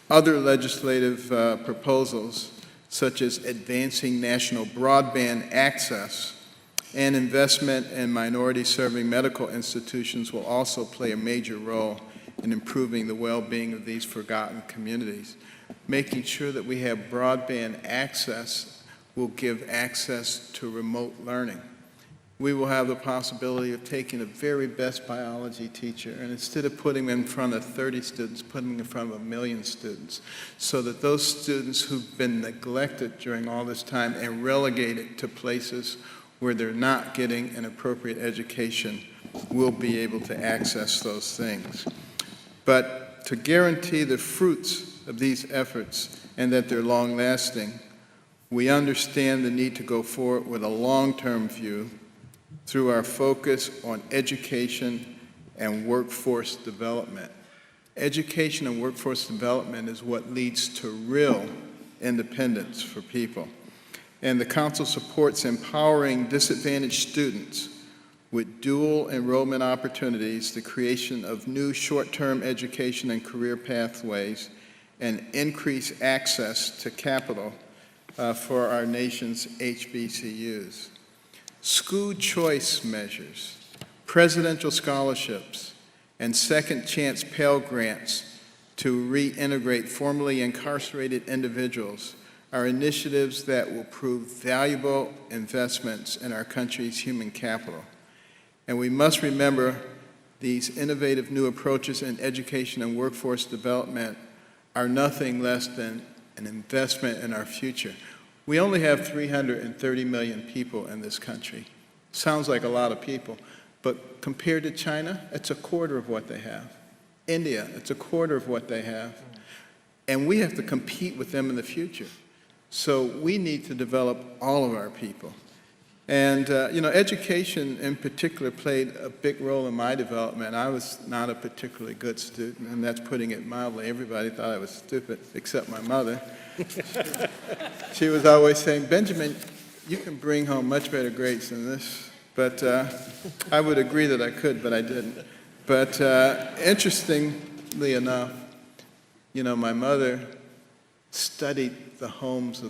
Other legislative proposals, such as advancing national broadband access and investment in minority-serving medical institutions, will also play a major role in improving the well-being of these forgotten communities. Making sure that we have broadband access will give access to remote learning. we will have the possibility of taking the very best biology teacher, and instead of putting them in front of 30 students, putting them in front of 1 million students, so that those students who've been neglected during all this time and relegated to places where they're not getting an appropriate education will be able to access those things. But to guarantee the fruits of these efforts and that they're long-lasting, we understand the need to go forward with a long-term view through our focus on education and workforce development. Education and workforce development is what leads to real independence for people. And the Council supports empowering disadvantaged students with dual enrollment opportunities, the creation of new short-term education and career pathways, and increased access to capital for our nation's HBCUs. School choice measures, presidential scholarships, and second chance Pell Grants to reintegrate formerly incarcerated individuals are initiatives that will prove valuable investments in our country's human capital. And we must remember these innovative new approaches in education and workforce development are nothing less than an investment in our future. We only have 330 million people in this country. Sounds like a lot of people, but compared to China, it's a quarter of what they have. India, it's a quarter of what they have. And we have to compete with them in the future. So we need to develop all of our people. And, education in particular played a big role in my development. I was not a particularly good student, and that's putting it mildly. Everybody thought I was stupid, except my mother. She was always saying, Benjamin, you can bring home much better grades than this. But I would agree that I could, but I didn't. But interestingly enough, my mother studied the homes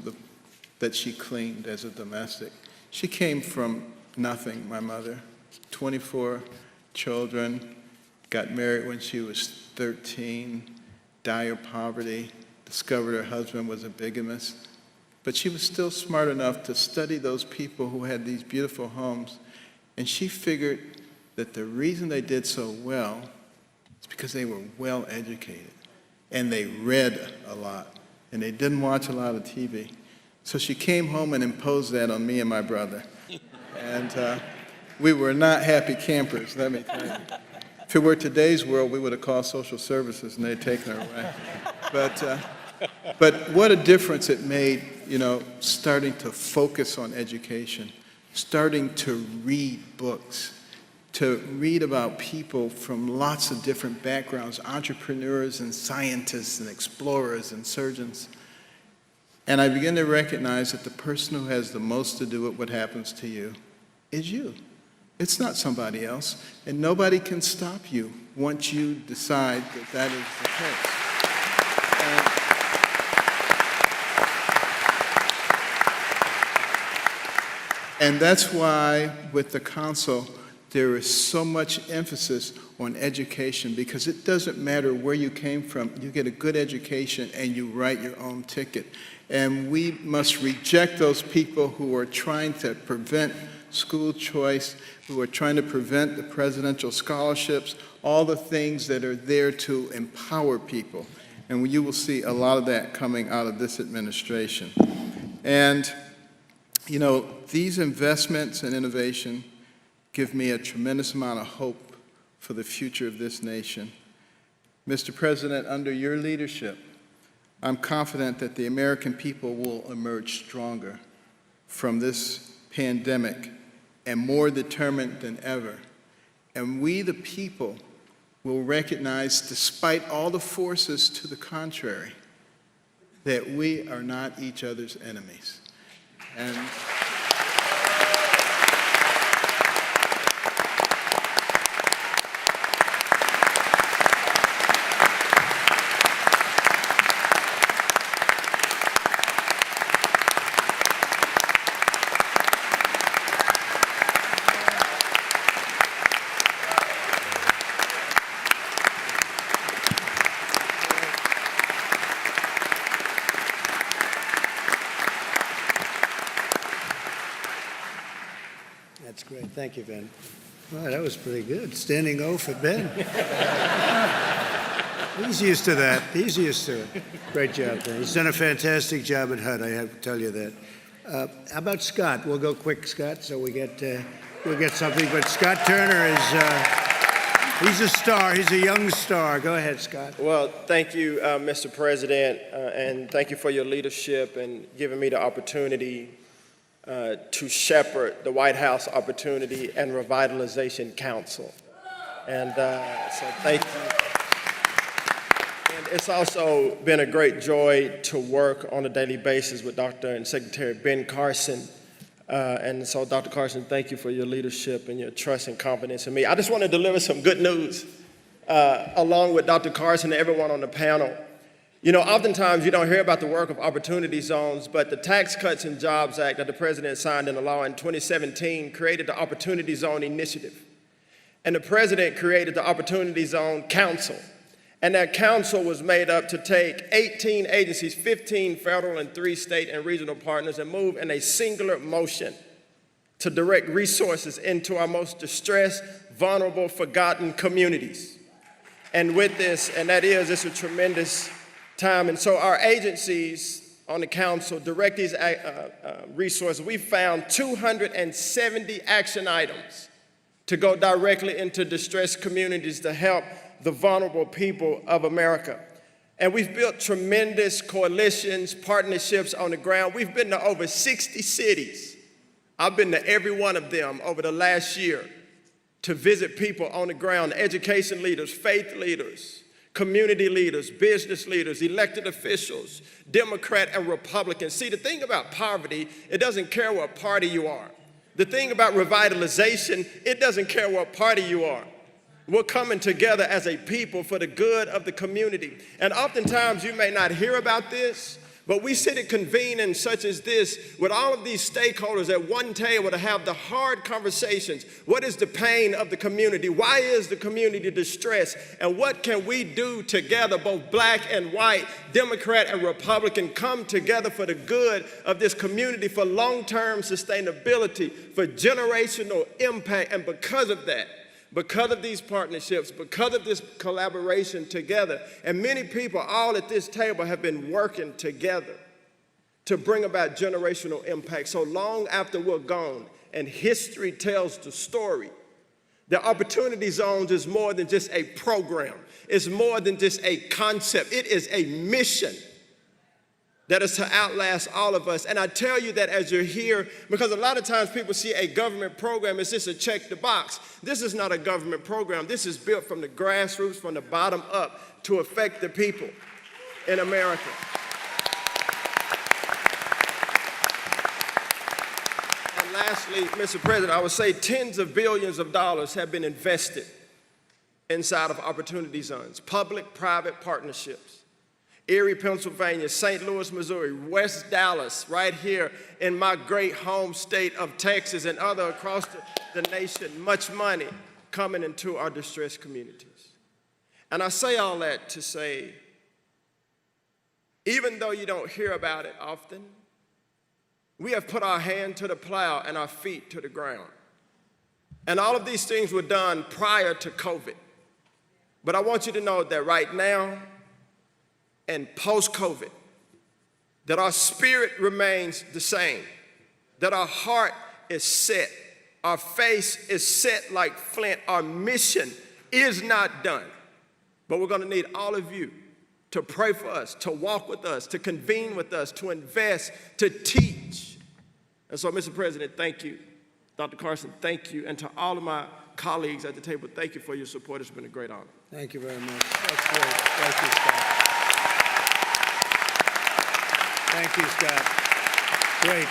that she cleaned as a domestic. She came from nothing, my mother. 24 children, got married when she was 13, dire poverty, discovered her husband was a bigamist. But she was still smart enough to study those people who had these beautiful homes, and she figured that the reason they did so well is because they were well educated, and they read a lot, and they didn't watch a lot of TV. So she came home and imposed that on me and my brother. And we were not happy campers, let me tell you. If it were today's world, we would have called social services and they'd taken her away. But what a difference it made, starting to focus on education, starting to read books, to read about people from lots of different backgrounds, entrepreneurs and scientists and explorers and surgeons. And I begin to recognize that the person who has the most to do with what happens to you is you. It's not somebody else. And nobody can stop you once you decide that that is the case. And that's why with the council, there is so much emphasis on education, because it doesn't matter where you came from. You get a good education and you write your own ticket. And we must reject those people who are trying to prevent school choice, who are trying to prevent the presidential scholarships, all the things that are there to empower people. And you will see a lot of that coming out of this administration. And, these investments in innovation give me a tremendous amount of hope for the future of this nation. Mr. President, under your leadership, I'm confident that the American people will emerge stronger from this pandemic and more determined than ever. And we, the people, will recognize, despite all the forces to the contrary, that we are not each other's enemies. And Thank you, Ben. Wow, that was pretty good. Standing O for Ben. He's used to that. He's used to it. Great job, Ben. He's done a fantastic job at HUD, I have to tell you that. How about Scott? We'll go quick, Scott, so we'll get something. But Scott Turner he's a star. He's a young star. Go ahead, Scott. Well, thank you, Mr. President, and thank you for your leadership and giving me the opportunity to shepherd the White House Opportunity and Revitalization Council. And so thank you. And it's also been a great joy to work on a daily basis with Dr. and Secretary Ben Carson. And so, Dr. Carson, thank you for your leadership and your trust and confidence in me. I just want to deliver some good news along with Dr. Carson and everyone on the panel. You know, oftentimes you don't hear about the work of opportunity zones, but the Tax Cuts and Jobs Act that the President signed into law in 2017 created the Opportunity Zone Initiative. And the President created the Opportunity Zone Council. And that council was made up to take 18 agencies, 15 federal and 3 state and regional partners, and move in a singular motion to direct resources into our most distressed, vulnerable, forgotten communities. And with this, it's a tremendous time. And so our agencies on the council direct these resources. We found 270 action items to go directly into distressed communities to help the vulnerable people of America. And we've built tremendous coalitions, partnerships on the ground. We've been to over 60 cities. I've been to every one of them over the last year to visit people on the ground, education leaders, faith leaders, community leaders, business leaders, elected officials, Democrat and Republican. See, the thing about poverty, it doesn't care what party you are. The thing about revitalization, it doesn't care what party you are. We're coming together as a people for the good of the community. And oftentimes you may not hear about this, but we sit at convenings such as this with all of these stakeholders at one table to have the hard conversations. What is the pain of the community? Why is the community distressed? And what can we do together, both black and white, Democrat and Republican, come together for the good of this community, for long-term sustainability, for generational impact. And because of that, because of these partnerships, because of this collaboration together, and many people all at this table have been working together to bring about generational impact. So long after we're gone and history tells the story, the Opportunity Zones is more than just a program. It's more than just a concept. It is a mission that is to outlast all of us. And I tell you that as you're here, because a lot of times people see a government program as just a check the box. This is not a government program. This is built from the grassroots, from the bottom up, to affect the people in America. And lastly, Mr. President, I would say tens of billions of dollars have been invested inside of Opportunity Zones, public-private partnerships. Erie, Pennsylvania, St. Louis, Missouri, West Dallas, right here in my great home state of Texas, and other across the nation, much money coming into our distressed communities. And I say all that to say, even though you don't hear about it often, we have put our hand to the plow and our feet to the ground. And all of these things were done prior to COVID. But I want you to know that right now, and post-COVID, that our spirit remains the same, that our heart is set, our face is set like flint, our mission is not done. But we're gonna need all of you to pray for us, to walk with us, to convene with us, to invest, to teach. And so, Mr. President, thank you. Dr. Carson, thank you. And to all of my colleagues at the table, thank you for your support. It's been a great honor. Thank you very much. That's great. Thank you, Scott. Thank you, Scott. Great.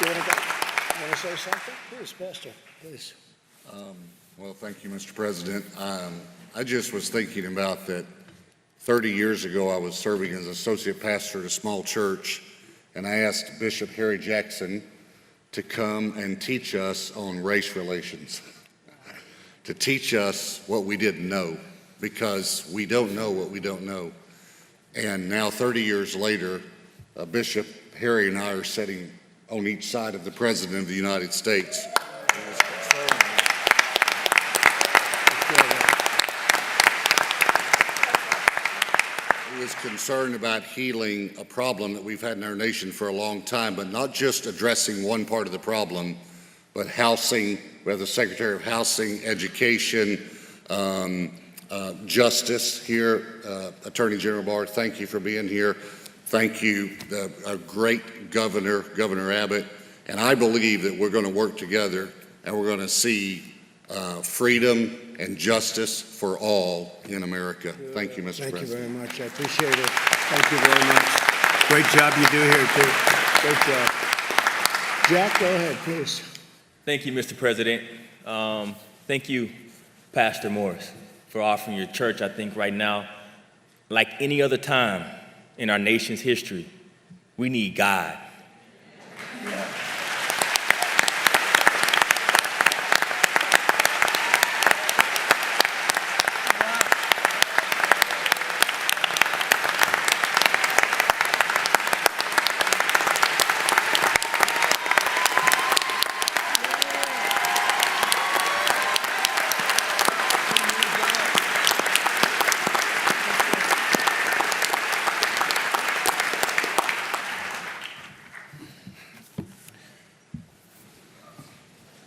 You want to say something? Please, Pastor, please. Well, thank you, Mr. President. I just was thinking about that 30 years ago, I was serving as associate pastor at a small church, and I asked Bishop Harry Jackson to come and teach us on race relations, to teach us what we didn't know, because we don't know what we don't know. And now 30 years later, Bishop Harry and I are sitting on each side of the President of the United States. He is concerned about healing a problem that we've had in our nation for a long time, but not just addressing one part of the problem, but housing. We have the Secretary of Housing, Education, Justice here. Attorney General Barr, thank you for being here. Thank you, a great governor, Governor Abbott. And I believe that we're going to work together and we're going to see freedom and justice for all in America. Thank you, Mr. President. Thank you very much. I appreciate it. Thank you very much. Great job you do here, too. Great job. Jack, go ahead, please. Thank you, Mr. President. Thank you, Pastor Morris, for offering your church. I think right now, like any other time in our nation's history, we need God.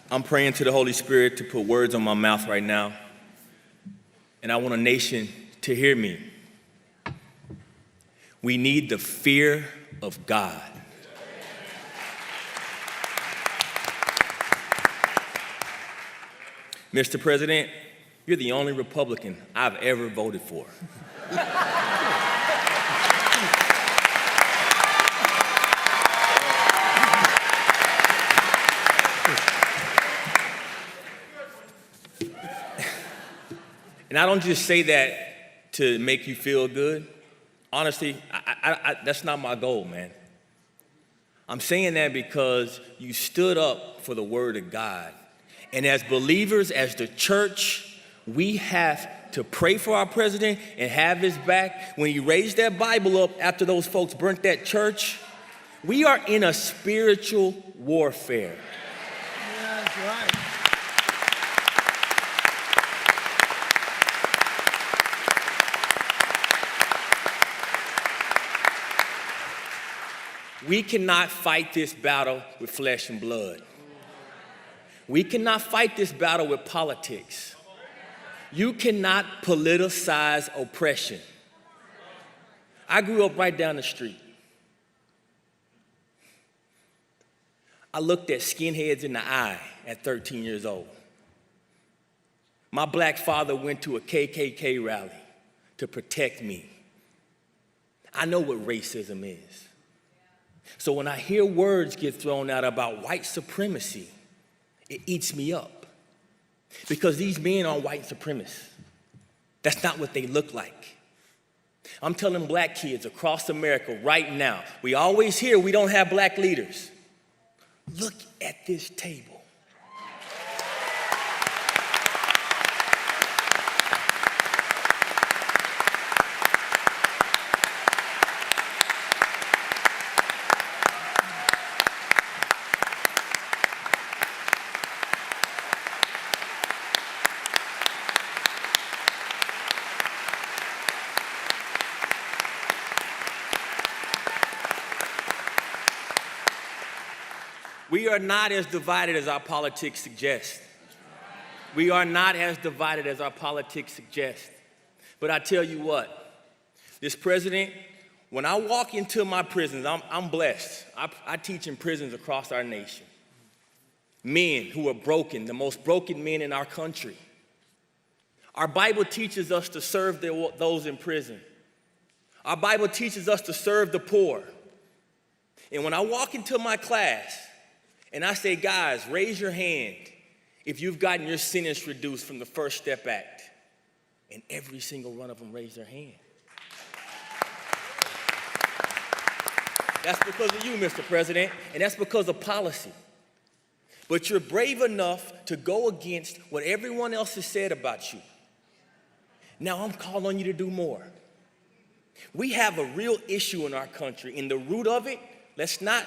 I'm praying to the Holy Spirit to put words on my mouth right now, and I want a nation to hear me. We need the fear of God. Mr. President, you're the only Republican I've ever voted for. And I don't just say that to make you feel good. Honestly, that's not my goal, man. I'm saying that because you stood up for the word of God. And as believers, as the church, we have to pray for our president and have his back. When he raised that Bible up after those folks burnt that church, we are in a spiritual warfare. Yeah, that's right. We cannot fight this battle with flesh and blood. We cannot fight this battle with politics. You cannot politicize oppression. I grew up right down the street. I looked at skinheads in the eye at 13 years old. My black father went to a KKK rally to protect me. I know what racism is. So when I hear words get thrown out about white supremacy, it eats me up. Because these men are white supremacists. That's not what they look like. I'm telling black kids across America right now, we always hear we don't have black leaders. Look at this table. We are not as divided as our politics suggest. We are not as divided as our politics suggest. But I tell you what, this president, when I walk into my prisons, I'm blessed. I teach in prisons across our nation. Men who are broken, the most broken men in our country. Our Bible teaches us to serve those in prison. Our Bible teaches us to serve the poor. And when I walk into my class, and I say, guys, raise your hand if you've gotten your sentence reduced from the First Step Act. And every single one of them raised their hand. That's because of you, Mr. President, and that's because of policy. But you're brave enough to go against what everyone else has said about you. Now I'm calling on you to do more. We have a real issue in our country, and the root of it, let's not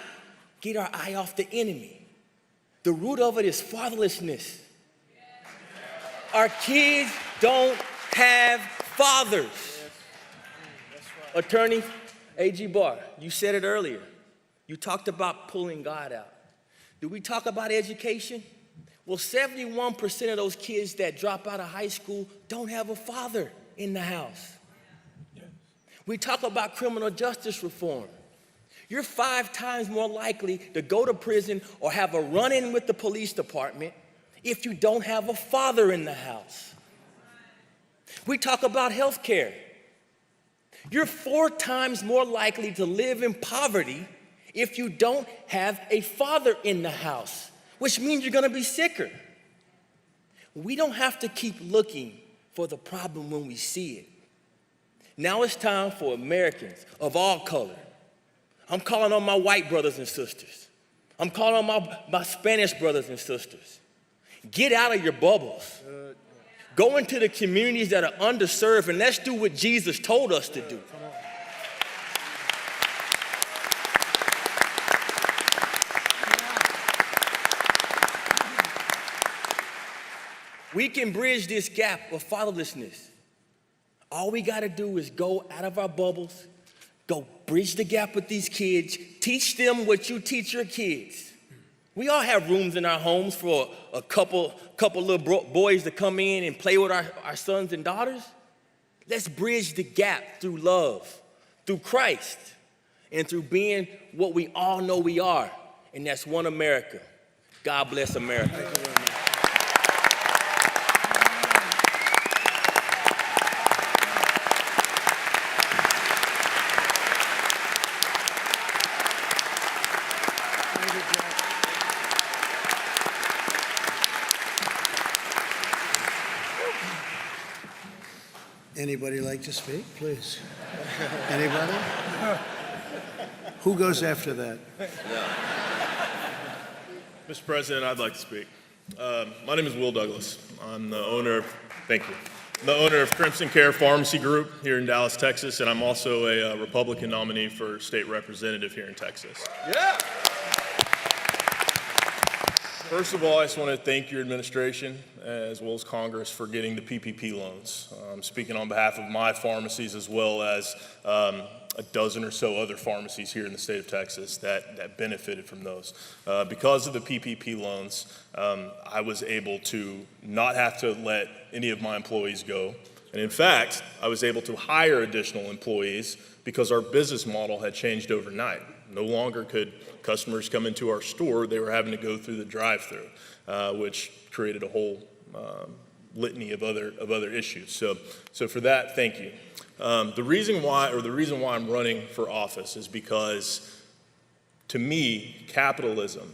get our eye off the enemy. The root of it is fatherlessness. Our kids don't have fathers. Attorney A.G. Barr, you said it earlier. You talked about pulling God out. Do we talk about education? Well, 71% of those kids that drop out of high school don't have a father in the house. We talk about criminal justice reform. You're 5 times more likely to go to prison or have a run-in with the police department if you don't have a father in the house. We talk about health care. You're 4 times more likely to live in poverty if you don't have a father in the house, which means you're gonna be sicker. We don't have to keep looking for the problem when we see it. Now it's time for Americans of all color. I'm calling on my white brothers and sisters. I'm calling on my Spanish brothers and sisters. Get out of your bubbles. Go into the communities that are underserved and let's do what Jesus told us to do. We can bridge this gap of fatherlessness. All we gotta do is go out of our bubbles, go bridge the gap with these kids, teach them what you teach your kids. We all have rooms in our homes for a couple little boys to come in and play with our sons and daughters. Let's bridge the gap through love, through Christ, and through being what we all know we are, and that's one America. God bless America. Anybody like to speak, please? Anybody? Who goes after that? Mr. President, I'd like to speak. My name is Will Douglas. I'm the owner of Crimson Care Pharmacy Group here in Dallas, Texas, and I'm also a Republican nominee for state representative here in Texas. Yeah. First of all, I just want to thank your administration as well as Congress for getting the PPP loans. I'm speaking on behalf of my pharmacies as well as a dozen or so other pharmacies here in the state of Texas that benefited from those. Because of the PPP loans, I was able to not have to let any of my employees go. And in fact, I was able to hire additional employees because our business model had changed overnight. No longer could customers come into our store, they were having to go through the drive-thru, which created a whole litany of other issues. So for that, thank you. The reason why I'm running for office is because, to me, capitalism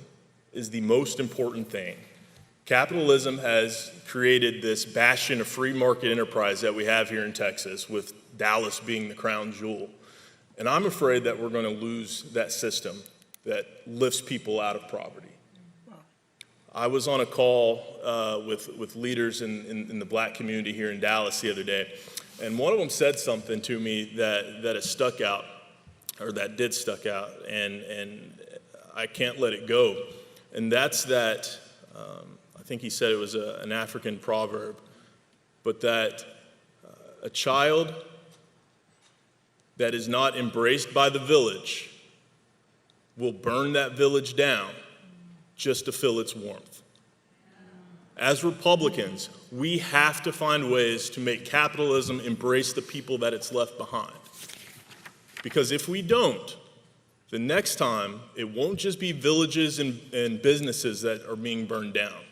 is the most important thing. Capitalism has created this bastion of free market enterprise that we have here in Texas, with Dallas being the crown jewel. And I'm afraid that we're going to lose that system that lifts people out of poverty. I was on a call with leaders in the black community here in Dallas the other day, and one of them said something to me that has stuck out, or that did stuck out, and I can't let it go. And that's that, I think he said it was an African proverb, but that a child that is not embraced by the village will burn that village down just to fill its warmth. As Republicans, we have to find ways to make capitalism embrace the people that it's left behind. Because if we don't, the next time, it won't just be villages and businesses that are being burned down.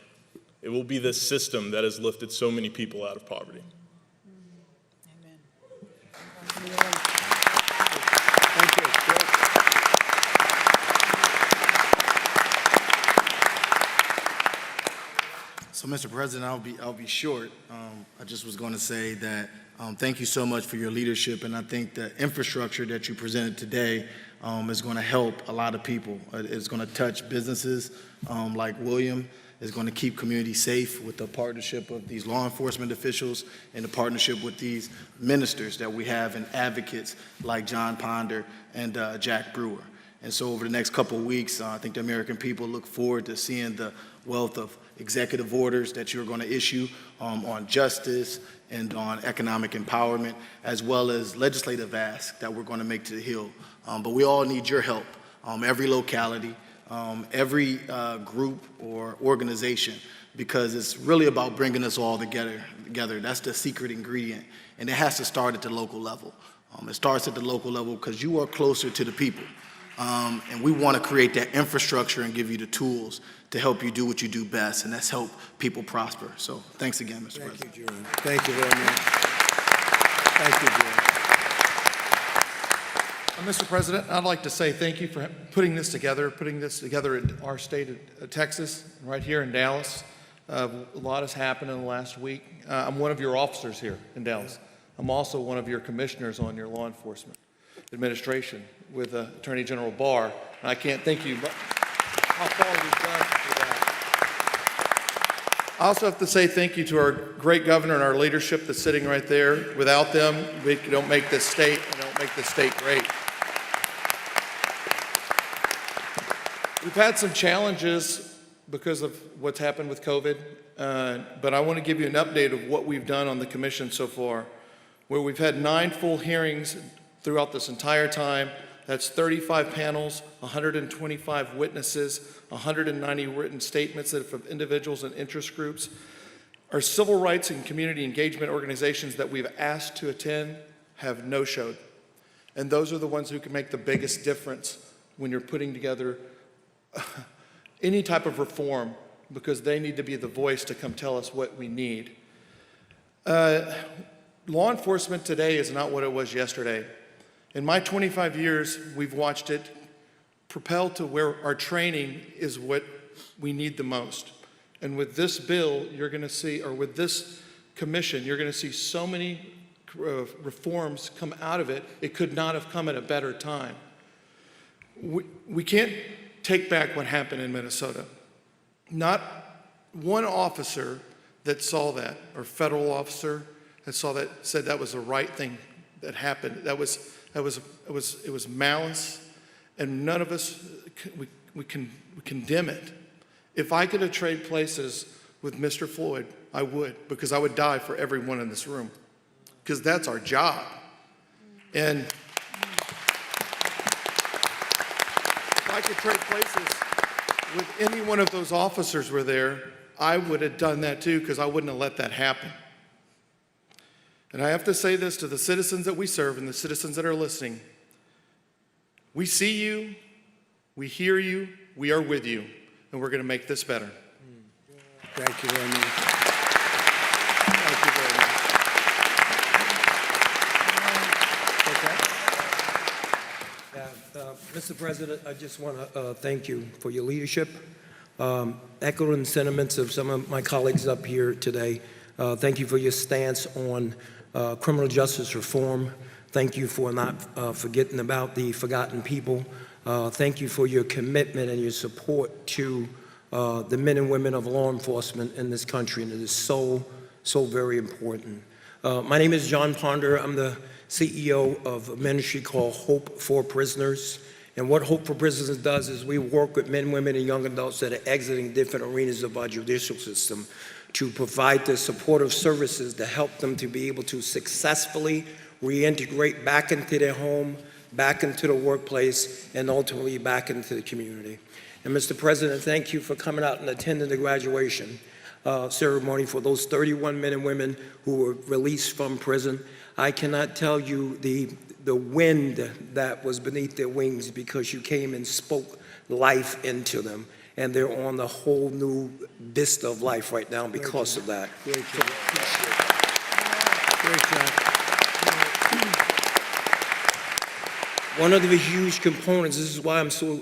It will be this system that has lifted so many people out of poverty. So, Mr. President, I'll be short. I just was going to say that thank you so much for your leadership, and I think the infrastructure that you presented today is going to help a lot of people. It's going to touch businesses like William. It's going to keep communities safe with the partnership of these law enforcement officials and the partnership with these ministers that we have and advocates like John Ponder and Jack Brewer. And so over the next couple of weeks, I think the American people look forward to seeing the wealth of executive orders that you're going to issue on justice and on economic empowerment, as well as legislative asks that we're going to make to the Hill. But we all need your help, every locality, every group or organization, because it's really about bringing us all together. That's the secret ingredient, and it has to start at the local level. It starts at the local level because you are closer to the people. And we want to create that infrastructure and give you the tools to help you do what you do best, and that's help people prosper. So thanks again, Mr. President. Thank you, Jerome. Thank you very much. Thank you, Jerome. Mr. President, I'd like to say thank you for putting this together in our state of Texas, right here in Dallas. A lot has happened in the last week. I'm one of your officers here in Dallas. I'm also one of your commissioners on your law enforcement administration with Attorney General Barr. And I can't thank you how far we've done for that. I also have to say thank you to our great governor and our leadership that's sitting right there. Without them, we don't make this state, and don't make this state great. We've had some challenges because of what's happened with COVID, but I want to give you an update of what we've done on the commission so far, where we've had 9 full hearings throughout this entire time. That's 35 panels, 125 witnesses, 190 written statements from individuals and interest groups. Our civil rights and community engagement organizations that we've asked to attend have no-showed. And those are the ones who can make the biggest difference when you're putting together any type of reform, because they need to be the voice to come tell us what we need. Law enforcement today is not what it was yesterday. In my 25 years, we've watched it propel to where our training is what we need the most. And with this bill, you're going to see, or with this commission, you're going to see so many reforms come out of it. It could not have come at a better time. We can't take back what happened in Minnesota. Not one officer that saw that, or federal officer that saw that, said that was the right thing that happened. It was malice, and none of us, we condemn it. If I could have traded places with Mr. Floyd, I would, because I would die for everyone in this room, because that's our job. And if I could trade places with any one of those officers were there, I would have done that too, because I wouldn't have let that happen. And I have to say this to the citizens that we serve and the citizens that are listening. We see you, we hear you, we are with you, and we're going to make this better. Thank you very much. Thank you very much. Mr. President, I just want to thank you for your leadership. Echoing sentiments of some of my colleagues up here today, thank you for your stance on criminal justice reform. Thank you for not forgetting about the forgotten people. Thank you for your commitment and your support to the men and women of law enforcement in this country, and it is so very important. My name is John Ponder. I'm the CEO of a ministry called Hope for Prisoners. And what Hope for Prisoners does is we work with men, women, and young adults that are exiting different arenas of our judicial system to provide the supportive services to help them to be able to successfully reintegrate back into their home, back into the workplace, and ultimately back into the community. And Mr. President, thank you for coming out and attending the graduation ceremony for those 31 men and women who were released from prison. I cannot tell you the wind that was beneath their wings, because you came and spoke life into them. And they're on the whole new vista of life right now because of that. Great job. Great job. One of the huge components, this is why I'm so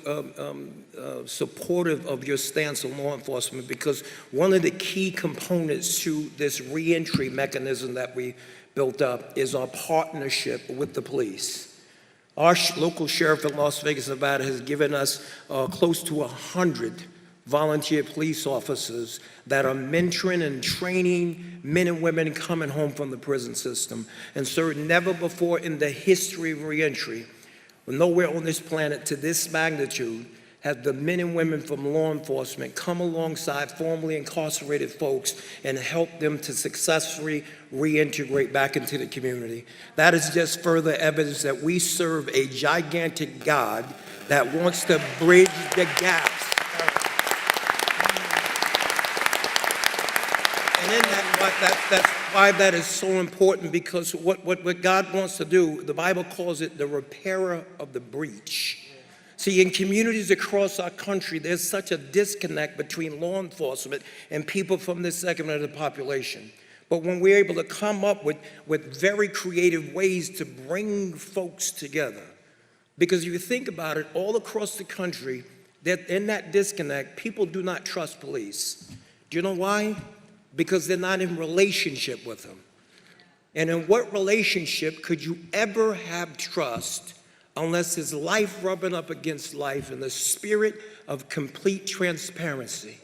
supportive of your stance on law enforcement, because one of the key components to this reentry mechanism that we built up is our partnership with the police. Our local sheriff in Las Vegas, Nevada has given us close to 100 volunteer police officers that are mentoring and training men and women coming home from the prison system. And sir, never before in the history of reentry Nowhere on this planet to this magnitude have the men and women from law enforcement come alongside formerly incarcerated folks and help them to successfully reintegrate back into the community. That is just further evidence that we serve a gigantic God that wants to bridge the gaps. And in that's why that is so important, because what God wants to do, the Bible calls it the repairer of the breach. See, in communities across our country, there's such a disconnect between law enforcement and people from this segment of the population. But when we're able to come up with very creative ways to bring folks together, because if you think about it, all across the country, that in that disconnect, people do not trust police. Do you know why? Because they're not in relationship with them. And in what relationship could you ever have trust unless it's life rubbing up against life in the spirit of complete transparency,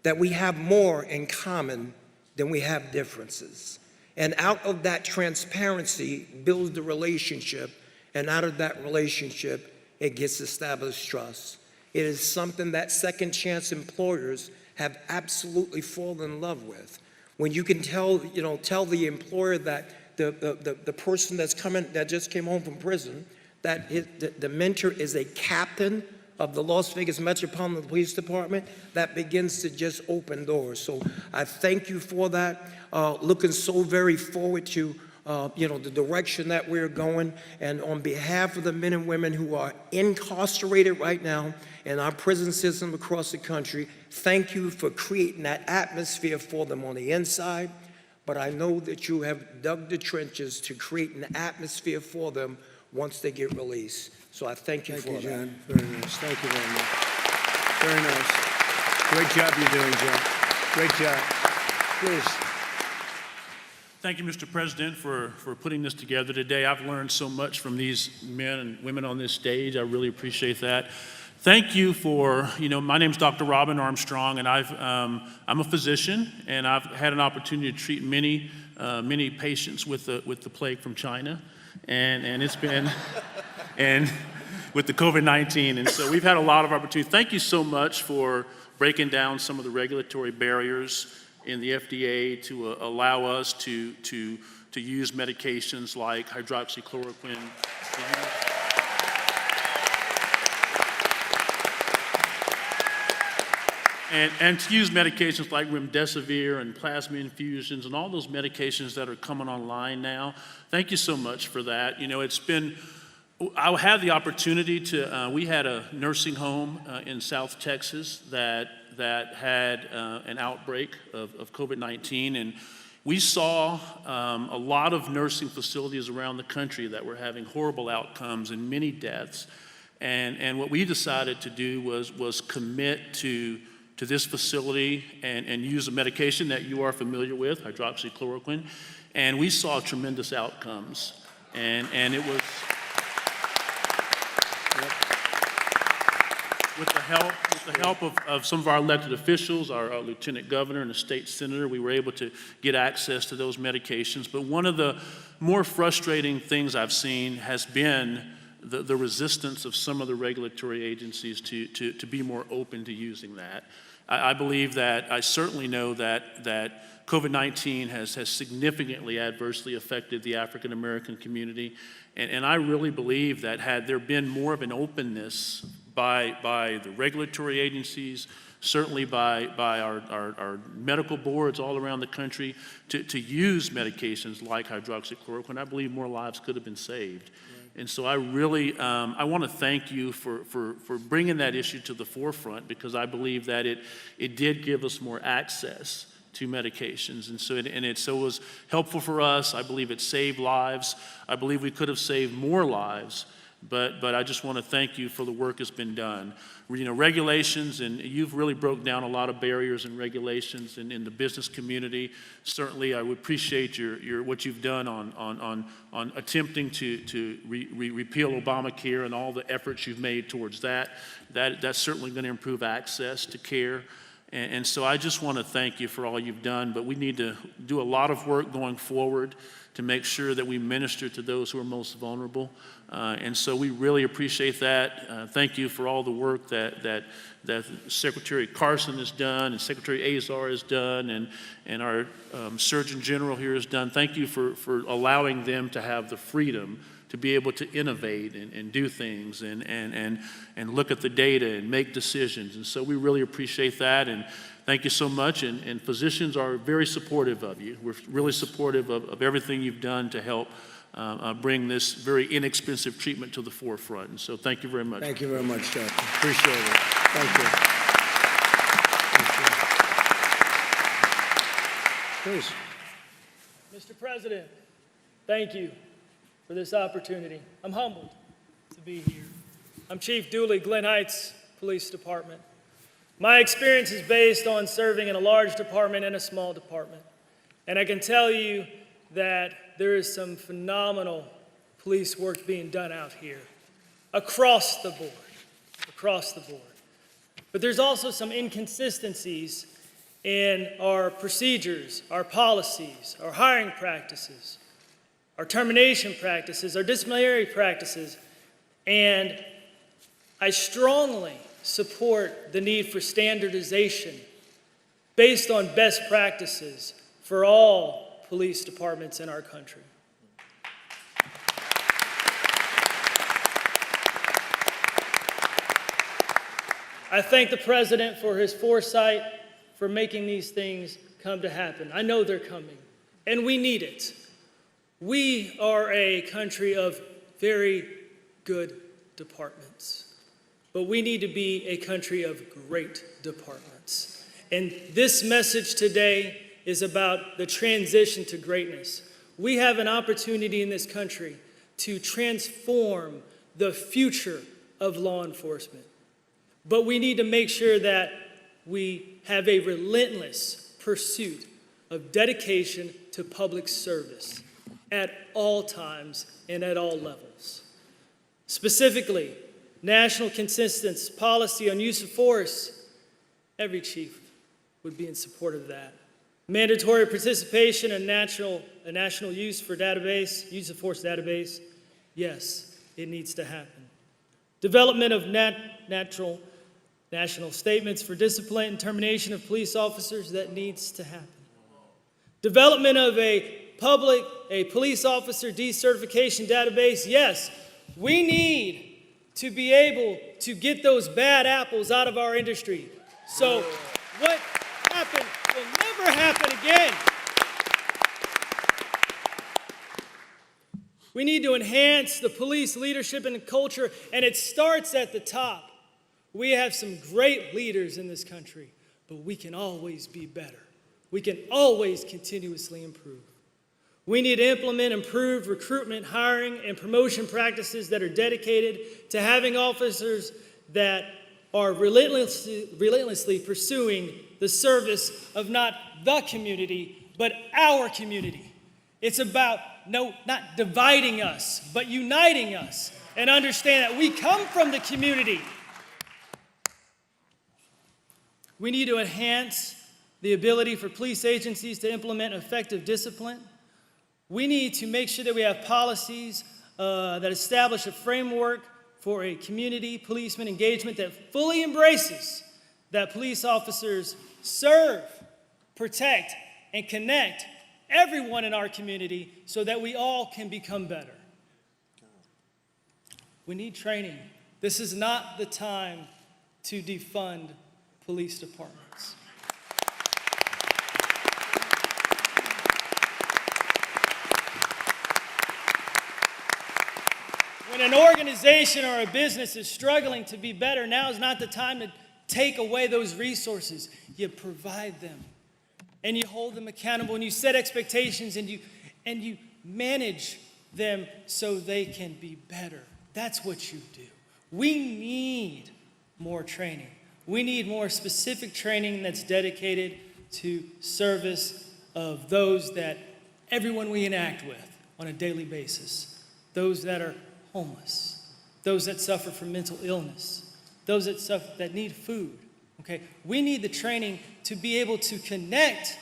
that we have more in common than we have differences. And out of that transparency builds the relationship, and out of that relationship, it gets established trust. It is something that second chance employers have absolutely fallen in love with. When you can tell the employer that the person that just came home from prison, that the mentor is a captain of the Las Vegas Metropolitan Police Department, that begins to just open doors. So I thank you for that. Looking so very forward to the direction that we're going. And on behalf of the men and women who are incarcerated right now in our prison system across the country, thank you for creating that atmosphere for them on the inside. But I know that you have dug the trenches to create an atmosphere for them once they get released. So I thank you for that. Thank you, John. Very nice. Thank you very much. Very nice. Great job you're doing, John. Great job. Please. Thank you, Mr. President, for putting this together today. I've learned so much from these men and women on this stage. I really appreciate that. Thank you for, my name's Dr. Robin Armstrong, and I'm a physician, and I've had an opportunity to treat many patients with the plague from China, and it's been, and with the COVID-19, and so we've had a lot of opportunity. Thank you so much for breaking down some of the regulatory barriers in the FDA to allow us to use medications like hydroxychloroquine. And to use medications like remdesivir and plasma infusions and all those medications that are coming online now. Thank you so much for that. I had the opportunity to, we had a nursing home in South Texas that had an outbreak of COVID-19, and we saw a lot of nursing facilities around the country that were having horrible outcomes and many deaths. And what we decided to do was commit to this facility and use a medication that you are familiar with, hydroxychloroquine, and we saw tremendous outcomes. And it was, with the help of some of our elected officials, our lieutenant governor and the state senator, we were able to get access to those medications. But one of the more frustrating things I've seen has been the resistance of some of the regulatory agencies to be more open to using that. I believe that, I certainly know that COVID-19 has significantly adversely affected the African American community. And I really believe that had there been more of an openness by the regulatory agencies, certainly by our medical boards all around the country, to use medications like hydroxychloroquine, I believe more lives could have been saved. And so I really, I want to thank you for bringing that issue to the forefront, because I believe that it did give us more access to medications. And so it was helpful for us. I believe it saved lives. I believe we could have saved more lives. But I just want to thank you for the work that's been done. Regulations, and you've really broke down a lot of barriers and regulations in the business community. Certainly, I would appreciate what you've done on attempting to repeal Obamacare and all the efforts you've made towards that. That's certainly going to improve access to care. And so I just want to thank you for all you've done, but we need to do a lot of work going forward to make sure that we minister to those who are most vulnerable. And so we really appreciate that. Thank you for all the work that Secretary Carson has done and Secretary Azar has done and our Surgeon General here has done. Thank you for allowing them to have the freedom to be able to innovate and do things and look at the data and make decisions. And so we really appreciate that, and thank you so much. And physicians are very supportive of you. We're really supportive of everything you've done to help bring this very inexpensive treatment to the forefront. And so thank you very much. Thank you very much, Doctor. Appreciate it. Thank you. Please. Mr. President, thank you for this opportunity. I'm humbled to be here. I'm Chief Dooley, Glen Heights Police Department. My experience is based on serving in a large department and a small department. And I can tell you that there is some phenomenal police work being done out here, across the board. But there's also some inconsistencies in our procedures, our policies, our hiring practices, our termination practices, our disciplinary practices, and I strongly support the need for standardization based on best practices for all police departments in our country. I thank the President for his foresight for making these things come to happen. I know they're coming, and we need it. We are a country of very good departments, but we need to be a country of great departments. And this message today is about the transition to greatness. We have an opportunity in this country to transform the future of law enforcement. But we need to make sure that we have a relentless pursuit of dedication to public service at all times and at all levels. Specifically, national consensus policy on use of force, every chief would be in support of that. Mandatory participation in a national use for database, use of force database, yes, it needs to happen. Development of national statements for discipline and termination of police officers, that needs to happen. Development of a police officer decertification database, yes, we need to be able to get those bad apples out of our industry. So what happened will never happen again. We need to enhance the police leadership and culture, and it starts at the top. We have some great leaders in this country, but we can always be better. We can always continuously improve. We need to implement improved recruitment, hiring, and promotion practices that are dedicated to having officers that are relentlessly pursuing the service of not the community, but our community. It's about not dividing us, but uniting us, and understand that we come from the community. We need to enhance the ability for police agencies to implement effective discipline. We need to make sure that we have policies that establish a framework for a community policeman engagement that fully embraces that police officers serve, protect, and connect everyone in our community so that we all can become better. We need training. This is not the time to defund police departments. When an organization or a business is struggling to be better, now is not the time to take away those resources. You provide them, and you hold them accountable, and you set expectations, and you manage them so they can be better. That's what you do. We need more training. We need more specific training that's dedicated to service of those that everyone we interact with on a daily basis, those that are homeless, those that suffer from mental illness, those that need food, Okay? We need the training to be able to connect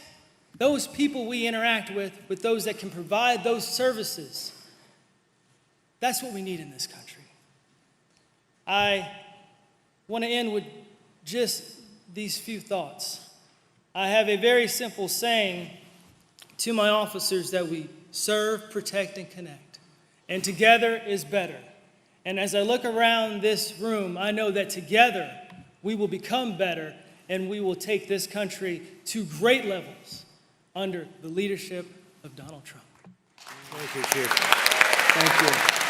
those people we interact with those that can provide those services. That's what we need in this country. I want to end with just these few thoughts. I have a very simple saying to my officers that we serve, protect, and connect. And together is better. And as I look around this room, I know that together we will become better and we will take this country to great levels under the leadership of Donald Trump. Thank you, Chief. Thank you.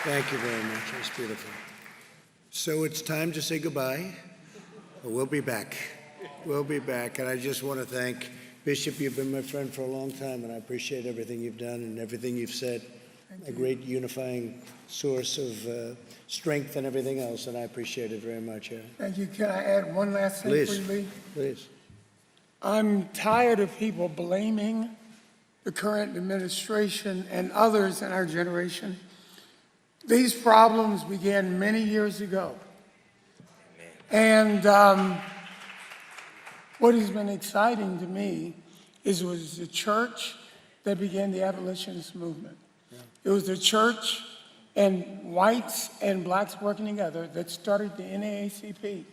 Thank you very much. That's beautiful. So it's time to say goodbye. We'll be back. We'll be back. And I just want to thank Bishop. You've been my friend for a long time, and I appreciate everything you've done and everything you've said. A great unifying source of strength and everything else, and I appreciate it very much. Yeah. Thank you. Can I add one last thing Please. before you leave? Please. I'm tired of people blaming the current administration and others in our generation. These problems began many years ago. And what has been exciting to me is it was the church that began the abolitionist movement. It was the church and whites and blacks working together that started the NAACP. They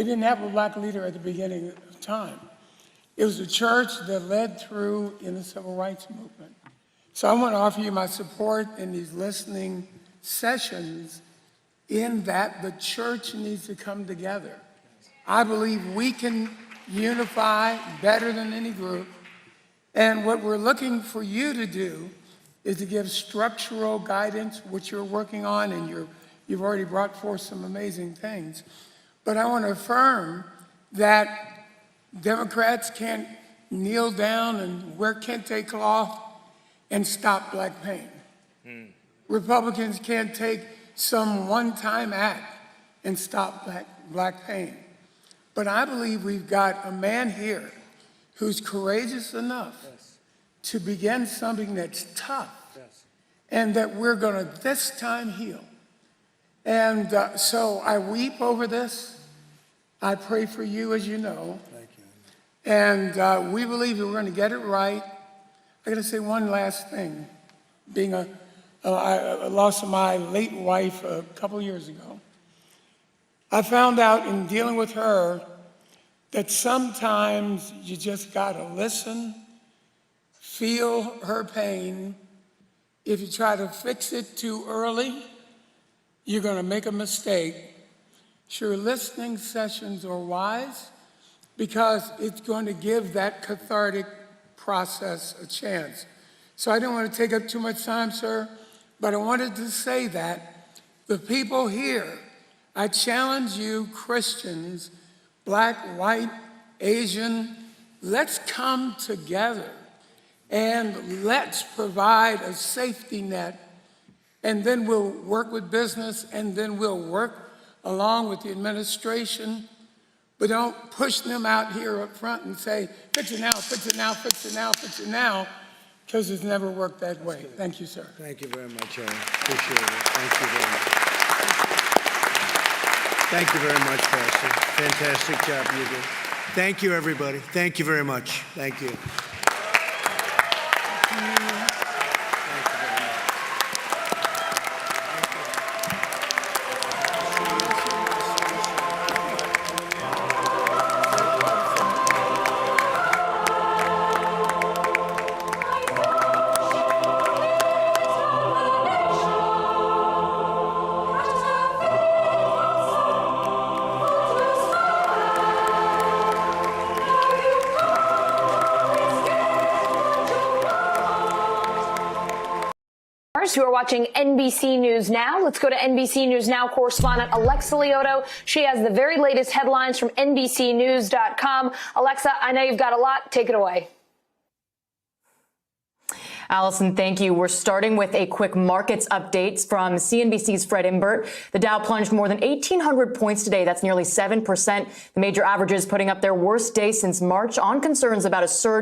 didn't have a black leader at the beginning of time. It was the church that led through in the civil rights movement. So I want to offer you my support in these listening sessions in that the church needs to come together. I believe we can unify better than any group. And what we're looking for you to do is to give structural guidance, which you're working on, and you've already brought forth some amazing things. But I want to affirm that Democrats can't kneel down and wear kente cloth and stop black pain. Republicans can't take some one-time act and stop black pain. But I believe we've got a man here who's courageous enough to begin something that's tough and that we're going to this time heal. And so I weep over this. I pray for you, as you know. Thank you. And we believe that we're going to get it right. I got to say one last thing. Being I lost my late wife a couple years ago. I found out in dealing with her that sometimes you just got to listen, feel her pain. If you try to fix it too early, you're going to make a mistake. Sure, listening sessions are wise because it's going to give that cathartic process a chance. So I don't want to take up too much time, sir, but I wanted to say that the people here, I challenge you, Christians, black, white, Asian, let's come together and let's provide a safety net, and then we'll work with business, and then we'll work along with the administration. But don't push them out here up front and say, fix it now, fix it now, fix it now, fix it now, because it's never worked that way. Thank you, sir. Thank you very much, Aaron. Appreciate it. Thank you very much. Thank you very much, Pastor. Fantastic job you did. Thank you, everybody. Thank you very much. Thank you. Who are watching NBC News Now. Let's go to NBC News Now correspondent Alexa Lioto. She has the very latest headlines from NBCnews.com. Alexa, I know you've got a lot. Take it away. Allison, thank you. We're starting with a quick markets updates from CNBC's Fred Imbert. The Dow plunged more than 1,800 points today. That's nearly 7%. The major averages putting up their worst day since March on concerns about a surge